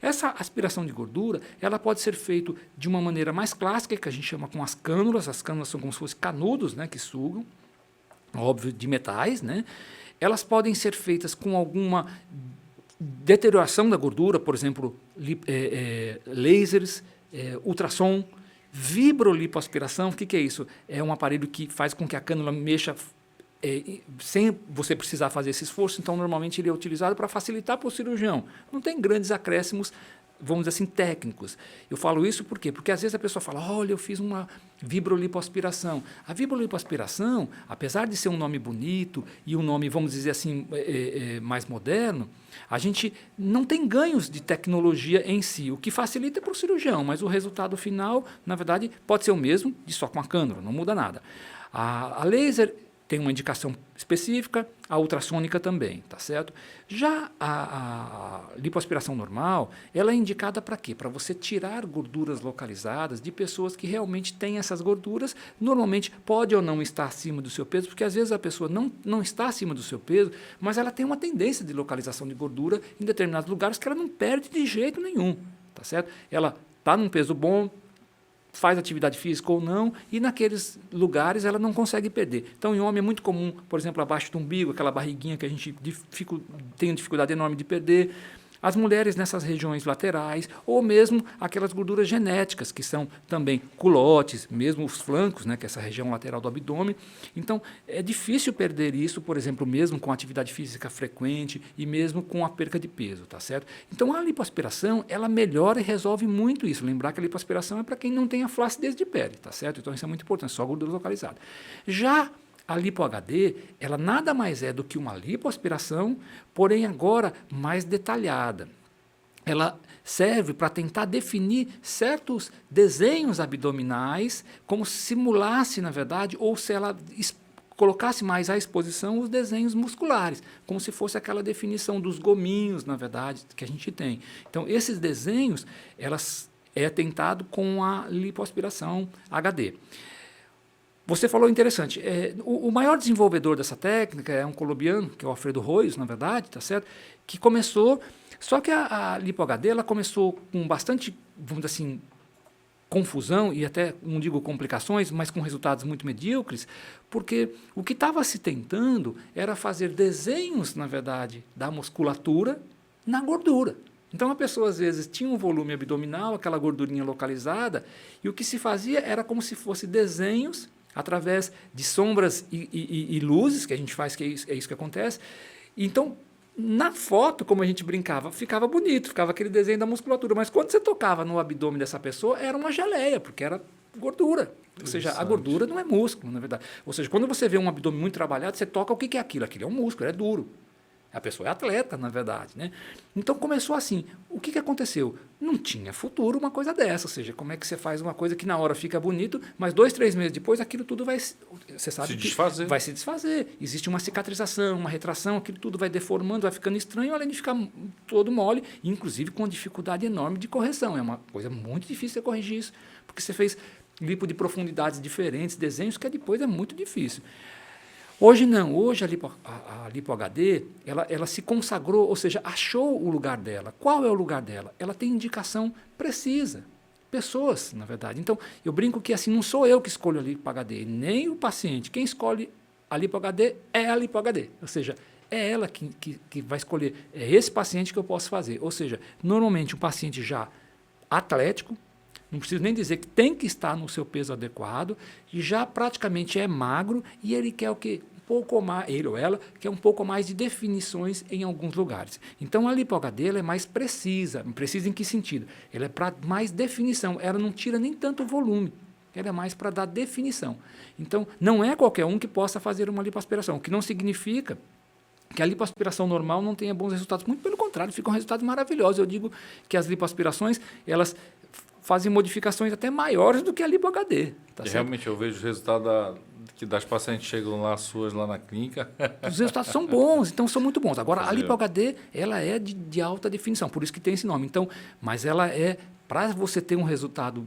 Essa aspiração de gordura, ela pode ser feita de uma maneira mais clássica, que a gente chama com as cânulas são como se fossem canudos, né, que sugam, óbvio, de metais, né? Elas podem ser feitas com alguma deterioração da gordura, por exemplo, lasers, ultrassom, vibrolipoaspiração. O que é isso? É um aparelho que faz com que a cânula mexa sem você precisar fazer esse esforço, então normalmente ele é utilizado para facilitar para o cirurgião. Não tem grandes acréscimos, vamos dizer assim, técnicos. Eu falo isso por quê? Porque às vezes a pessoa fala, olha, eu fiz uma vibrolipoaspiração. A vibrolipoaspiração, apesar de ser um nome bonito e um nome, vamos dizer assim, mais moderno, a gente não tem ganhos de tecnologia em si, o que facilita para o cirurgião, mas o resultado final, na verdade, pode ser o mesmo, só com a cânula, não muda nada. A laser tem uma indicação específica, a ultrassônica também, tá certo? Já a lipoaspiração normal, ela é indicada para quê? Para você tirar gorduras localizadas de pessoas que realmente têm essas gorduras, normalmente pode ou não estar acima do seu peso, porque às vezes a pessoa não está acima do seu peso, mas ela tem uma tendência de localização de gordura em determinados lugares que ela não perde de jeito nenhum, tá certo? Ela está num peso bom, faz atividade física ou não, e naqueles lugares ela não consegue perder. Então, em homem é muito comum, por exemplo, abaixo do umbigo, aquela barriguinha que a gente tem uma dificuldade enorme de perder. As mulheres nessas regiões laterais, ou mesmo aquelas gorduras genéticas, que são também culotes, mesmo os flancos, né, que é essa região lateral do abdômen. Então, é difícil perder isso, por exemplo, mesmo com atividade física frequente e mesmo com a perca de peso, tá certo? Então, a lipoaspiração, ela melhora e resolve muito isso. Lembrar que a lipoaspiração é para quem não tem a flacidez de pele, tá certo? Então, isso é muito importante, só gordura localizada. Já a lipo-HD, ela nada mais é do que uma lipoaspiração, porém agora mais detalhada. Ela serve para tentar definir certos desenhos abdominais, como se simulasse, na verdade, ou se ela colocasse mais à exposição os desenhos musculares, como se fosse aquela definição dos gominhos, na verdade, que a gente tem. Então, esses desenhos, elas é tentado com a lipoaspiração HD. Você falou interessante, o maior desenvolvedor dessa técnica é um colombiano, que é o Alfredo Royos, na verdade, tá certo? Que começou, só que a lipo-HD ela começou com bastante, vamos dizer assim, confusão e até, não digo complicações, mas com resultados muito medíocres, porque o que estava se tentando era fazer desenhos, na verdade, da musculatura na gordura. Então, a pessoa, às vezes, tinha um volume abdominal, aquela gordurinha localizada, e o que se fazia era como se fosse desenhos através de sombras e luzes, que a gente faz, que é isso que acontece. Então, na foto, como a gente brincava, ficava bonito, ficava aquele desenho da musculatura, mas quando você tocava no abdômen dessa pessoa, era uma geleia, porque era gordura. Ou seja, a gordura não é músculo, na verdade. Ou seja, quando você vê um abdômen muito trabalhado, você toca, o que é aquilo? Aquilo é um músculo, é duro. A pessoa é atleta, na verdade, né? Então, começou assim. O que aconteceu? Não tinha futuro uma coisa dessa, ou seja, como é que você faz uma coisa que na hora fica bonito, mas 2, 3 meses depois aquilo tudo vai, você sabe, vai se desfazer. Existe uma cicatrização, uma retração, aquilo tudo vai deformando, vai ficando estranho, além de ficar todo mole, inclusive com dificuldade enorme de correção. É uma coisa muito difícil de corrigir isso, porque você fez lipo de profundidades diferentes, desenhos, que depois é muito difícil. Hoje não, hoje a Lipo HD, ela se consagrou, ou seja, achou o lugar dela. Qual é o lugar dela? Ela tem indicação precisa. Pessoas, na verdade. Então, eu brinco que assim, não sou eu que escolho a Lipo HD, nem o paciente. Quem escolhe a Lipo HD é a Lipo HD. Ou seja, é ela que vai escolher. É esse paciente que eu posso fazer. Ou seja, normalmente um paciente já atlético, não preciso nem dizer que tem que estar no seu peso adequado, e já praticamente é magro, e ele quer o quê? Um pouco mais, ele ou ela, quer um pouco mais de definições em alguns lugares. Então, a Lipo HD ela é mais precisa. Precisa em que sentido? Ela é para mais definição. Ela não tira nem tanto volume. Ela é mais para dar definição. Então, não é qualquer um que possa fazer uma lipoaspiração, o que não significa que a lipoaspiração normal não tenha bons resultados. Muito pelo contrário, ficam resultados maravilhosos. Eu digo que as lipoaspirações, elas fazem modificações até maiores do que a Lipo HD. Tá certo? Realmente eu vejo o resultado que das pacientes chegam lá, suas lá na clínica. Os resultados são bons, então são muito bons. Agora, a Lipo HD, ela é de alta definição, por isso que tem esse nome. Então, mas ela é, para você ter um resultado,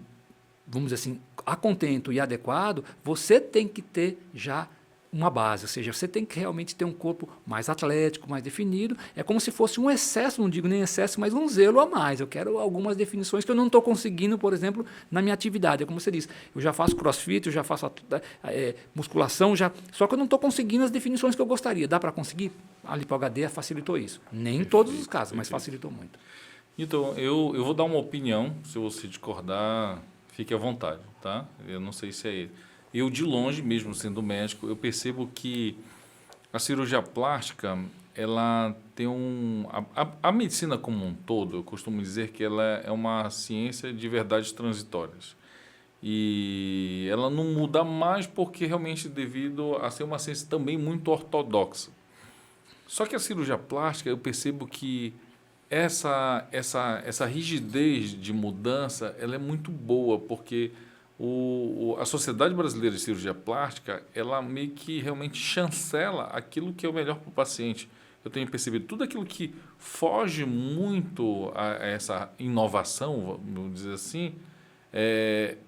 vamos dizer assim, a contento e adequado, você tem que ter já uma base, ou seja, você tem que realmente ter um corpo mais atlético, mais definido. É como se fosse um excesso, não digo nem excesso, mas um zelo a mais. Eu quero algumas definições que eu não estou conseguindo, por exemplo, na minha atividade. É como você disse, eu já faço crossfit, eu já faço musculação, só que eu não estou conseguindo as definições que eu gostaria. Dá para conseguir? A Lipo HD facilitou isso. Nem em todos os casos, mas facilitou muito. Então, eu vou dar uma opinião, se você discordar, fique à vontade, tá? Eu não sei se é ele. Eu, de longe, mesmo sendo médico, eu percebo que a cirurgia plástica, ela tem a medicina como um todo, eu costumo dizer que ela é uma ciência de verdades transitórias. E ela não muda mais porque realmente devido a ser uma ciência também muito ortodoxa. Só que a cirurgia plástica, eu percebo que essa rigidez de mudança, ela é muito boa, porque a Sociedade Brasileira de Cirurgia Plástica, ela meio que realmente chancela aquilo que é o melhor para o paciente. Eu tenho percebido tudo aquilo que foge muito a essa inovação, vamos dizer assim,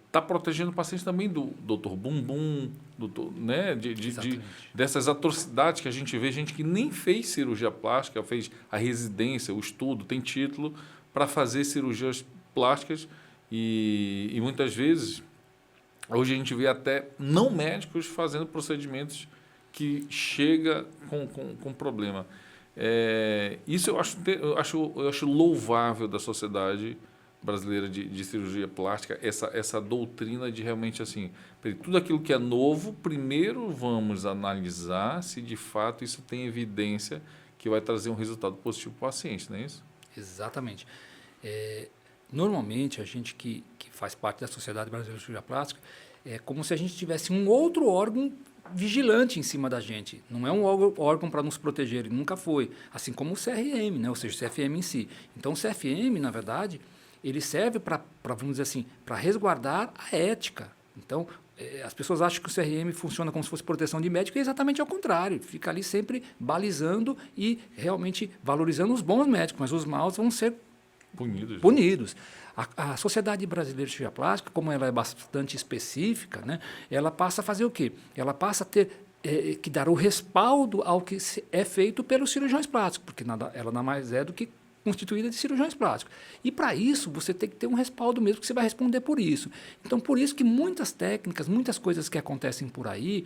está protegendo o paciente também do Dr. Bumbum, né, dessas atrocidades que a gente vê, gente que nem fez cirurgia plástica, fez a residência, o estudo, tem título para fazer cirurgias plásticas e muitas vezes hoje a gente vê até não médicos fazendo procedimentos que chega com problema. Isso eu acho louvável da Sociedade Brasileira de Cirurgia Plástica, essa doutrina de realmente assim, tudo aquilo que é novo, primeiro vamos analisar se de fato isso tem evidência que vai trazer um resultado positivo para o paciente, não é isso? Exatamente. Normalmente, a gente que faz parte da Sociedade Brasileira de Cirurgia Plástica, é como se a gente tivesse um outro órgão vigilante em cima da gente. Não é um órgão para nos proteger, ele nunca foi. Assim como o CRM, né? Ou seja, o CFM em si. Então, o CFM, na verdade, ele serve para, vamos dizer assim, para resguardar a ética. Então, as pessoas acham que o CRM funciona como se fosse proteção de médico, e é exatamente ao contrário. Fica ali sempre balizando e realmente valorizando os bons médicos, mas os maus vão ser punidos. A Sociedade Brasileira de Cirurgia Plástica, como ela é bastante específica, né, ela passa a fazer o quê? Ela passa a ter que dar o respaldo ao que é feito pelos cirurgiões plásticos, porque ela nada mais é do que constituída de cirurgiões plásticos. E para isso, você tem que ter um respaldo mesmo, que você vai responder por isso. Então, por isso que muitas técnicas, muitas coisas que acontecem por aí,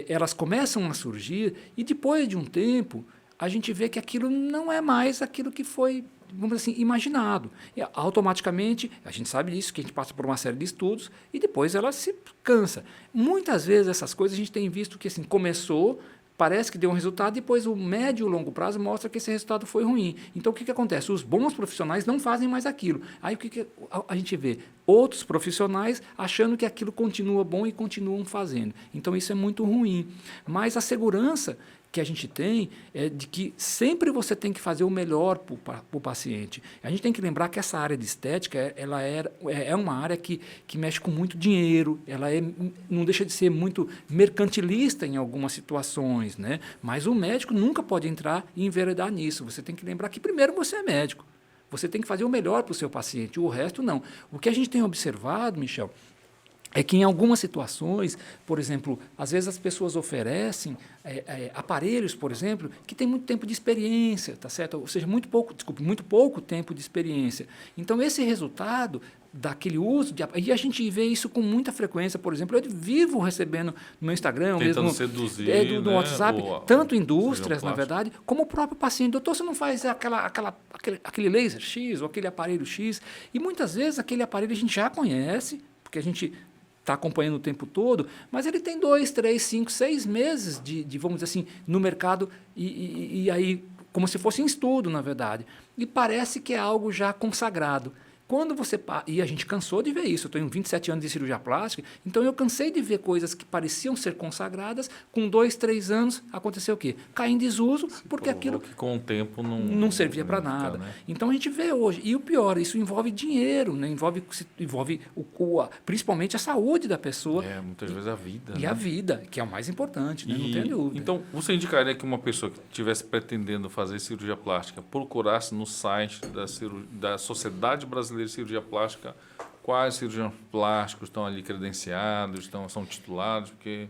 elas começam a surgir e depois de um tempo, a gente vê que aquilo não é mais aquilo que foi, vamos dizer assim, imaginado. E, automaticamente, a gente sabe disso, que a gente passa por uma série de estudos e depois ela se cansa. Muitas vezes essas coisas a gente tem visto que assim, começou, parece que deu um resultado, depois o médio e o longo prazo mostra que esse resultado foi ruim. Então, o que acontece? Os bons profissionais não fazem mais aquilo. Aí, o que a gente vê? Outros profissionais achando que aquilo continua bom e continuam fazendo. Então, isso é muito ruim. Mas a segurança que a gente tem é de que sempre você tem que fazer o melhor para o paciente. A gente tem que lembrar que essa área de estética ela é uma área que mexe com muito dinheiro, não deixa de ser muito mercantilista em algumas situações, né? Mas o médico nunca pode entrar e enveredar nisso. Você tem que lembrar que primeiro você é médico. Você tem que fazer o melhor para o seu paciente, o resto não. O que a gente tem observado, Michel, é que em algumas situações, por exemplo, às vezes as pessoas oferecem aparelhos, por exemplo, que têm muito tempo de experiência, tá certo? Ou seja, muito pouco tempo de experiência. Então, esse resultado daquele uso, e a gente vê isso com muita frequência, por exemplo, eu vivo recebendo no meu Instagram, tentando mesmo seduzir, no WhatsApp, tanto indústrias, na plástico. verdade, como o próprio paciente. Doutor, você não faz aquele laser X ou aquele aparelho X? E muitas vezes aquele aparelho a gente já conhece, porque a gente está acompanhando o tempo todo, mas ele tem 2, 3, 5, 6 meses de vamos dizer assim, no mercado e aí, como se fosse em estudo, na verdade. E parece que é algo já consagrado. Quando você... E a gente cansou de ver isso. Eu tenho 27 anos de cirurgia plástica, então eu cansei de ver coisas que pareciam ser consagradas, com 2, 3 anos, aconteceu o quê? Cair em desuso, porque aquilo que com o tempo não servia para nada. Né? Então a gente vê hoje. E o pior, isso envolve dinheiro, né? envolve principalmente a saúde da pessoa. Muitas vezes a vida. E né? a vida, que é o mais importante, né? Não tem dúvida. Então, você indicaria que uma pessoa que estivesse pretendendo fazer cirurgia plástica procurasse no site da Sociedade Brasileira de Cirurgia Plástica quais cirurgiões plásticos estão ali credenciados, são titulados, porque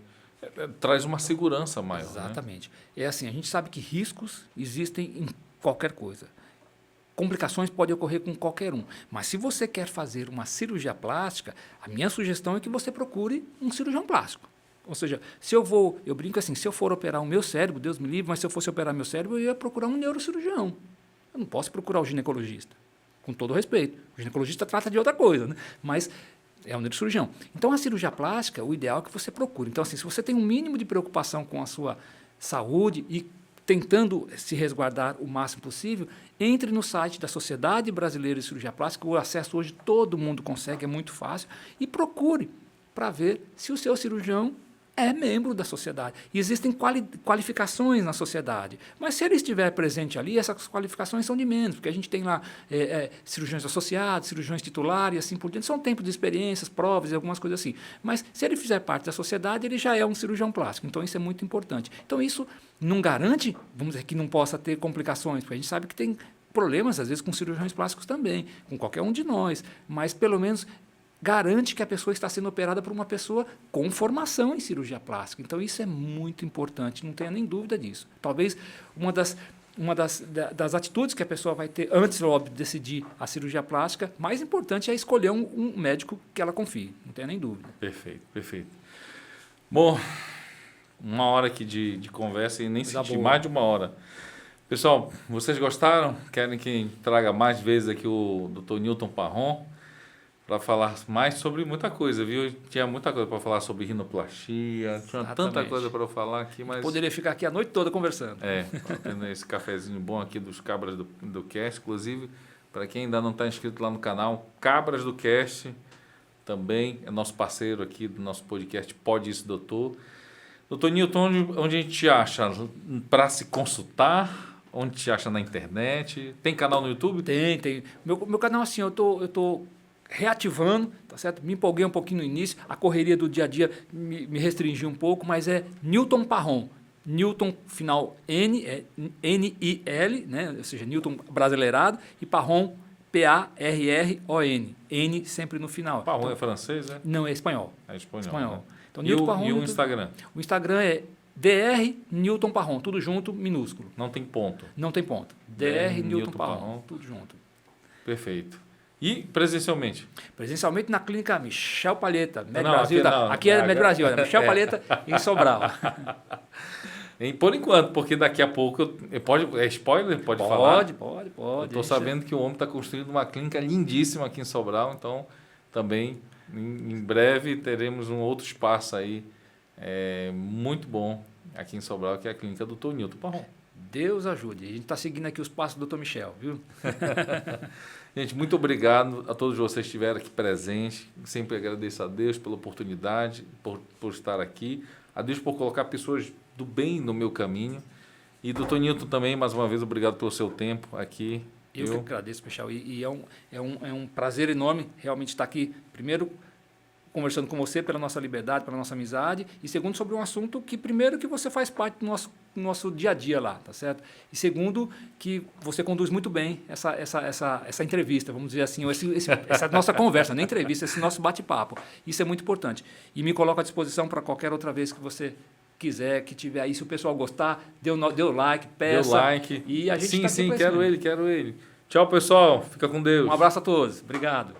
traz uma segurança maior. Exatamente. Né? É assim, a gente sabe que riscos existem em qualquer coisa. Complicações podem ocorrer com qualquer um. Mas se você quer fazer uma cirurgia plástica, a minha sugestão é que você procure um cirurgião plástico. Ou seja, eu brinco assim, se eu for operar o meu cérebro, Deus me livre, mas se eu fosse operar meu cérebro, eu ia procurar um neurocirurgião. Eu não posso procurar o ginecologista, com todo respeito. O ginecologista trata de outra coisa, né? Mas é um neurocirurgião. Então, a cirurgia plástica, o ideal é que você procure. Então, assim, se você tem um mínimo de preocupação com a sua saúde e tentando se resguardar o máximo possível, entre no site da Sociedade Brasileira de Cirurgia Plástica, o acesso hoje todo mundo consegue, é muito fácil, e procure para ver se o seu cirurgião é membro da sociedade. E existem qualificações na sociedade, mas se ele estiver presente ali, essas qualificações são de menos, porque a gente tem lá cirurgiões associados, cirurgiões titulares e assim por diante, são tempos de experiências, provas e algumas coisas assim. Mas se ele fizer parte da sociedade, ele já é um cirurgião plástico, então isso é muito importante. Então isso não garante, vamos dizer, que não possa ter complicações, porque a gente sabe que tem problemas, às vezes, com cirurgiões plásticos também, com qualquer um de nós, mas pelo menos garante que a pessoa está sendo operada por uma pessoa com formação em cirurgia plástica. Então, isso é muito importante, não tenha nem dúvida disso. Talvez uma das atitudes que a pessoa vai ter antes, óbvio, de decidir a cirurgia plástica, mais importante é escolher um médico que ela confie, não tenha nem dúvida. Perfeito, perfeito. Bom, 1 hora aqui de conversa e nem senti mais de 1 hora. Pessoal, vocês gostaram? Querem que traga mais vezes aqui o Dr. Newton Parron? Para falar mais sobre muita coisa, viu? Tinha muita coisa para falar sobre rinoplastia, tinha tanta coisa para eu falar aqui, mas... Poderia ficar aqui a noite toda conversando. Tendo esse cafezinho bom aqui dos Cabras do Cast, inclusive, para quem ainda não está inscrito lá no canal, Cabras do Cast, também é nosso parceiro aqui do nosso podcast Pode Isso, Doutor. Doutor Newton, onde a gente te acha para se consultar? Onde te acha na internet? Tem canal no YouTube? Tem. Meu canal, assim, eu tô reativando, tá certo? Me empolguei um pouquinho no início, a correria do dia a dia me restringiu um pouco, mas é Newton Parron. Newton, final N, N-I-L, né? Ou seja, Newton brasileirado, e Parron, P-A-R-R-O-N. N sempre no final. Parron então, é francês, é? Não, é espanhol. É espanhol. Né? Então, Newton Parron, e o Instagram? O Instagram é Dr. Newton Parron, tudo junto, minúsculo. Não tem ponto? Não tem ponto. Dr. Newton Parron, tudo junto. Perfeito. E presencialmente? Presencialmente na clínica Michel Palheta, Brasil. Aqui é Med Brasil, Michel Palheta em Sobral. Por enquanto, porque daqui a pouco... É spoiler? Pode falar? Pode. Estou sabendo que o homem está construindo uma clínica lindíssima aqui em Sobral, então também em breve teremos um outro espaço aí muito bom aqui em Sobral, que é a clínica do Dr. Newton Parron. Deus ajude. A gente está seguindo aqui os passos do Dr. Michel, viu? Gente, muito obrigado a todos vocês que estiveram aqui presentes. Sempre agradeço a Deus pela oportunidade, por estar aqui. a Deus por colocar pessoas do bem no meu caminho. E doutor Newton também, mais uma vez, obrigado pelo seu tempo aqui. Eu que agradeço, Peixal. E é um prazer enorme realmente estar aqui, primeiro, conversando com você pela nossa liberdade, pela nossa amizade, e segundo, sobre um assunto que, primeiro, que você faz parte do nosso dia a dia lá, tá certo? E segundo, que você conduz muito bem essa entrevista, vamos dizer assim, essa nossa conversa, não entrevista, esse nosso bate-papo. Isso é muito importante. E me coloco à disposição para qualquer outra vez que você quiser, que tiver aí, se o pessoal gostar, dê o like, peça. Dê o like. E a gente sim, tá aqui quero ele. Tchau, pessoal. Fica com Deus. Um abraço a todos. Obrigado.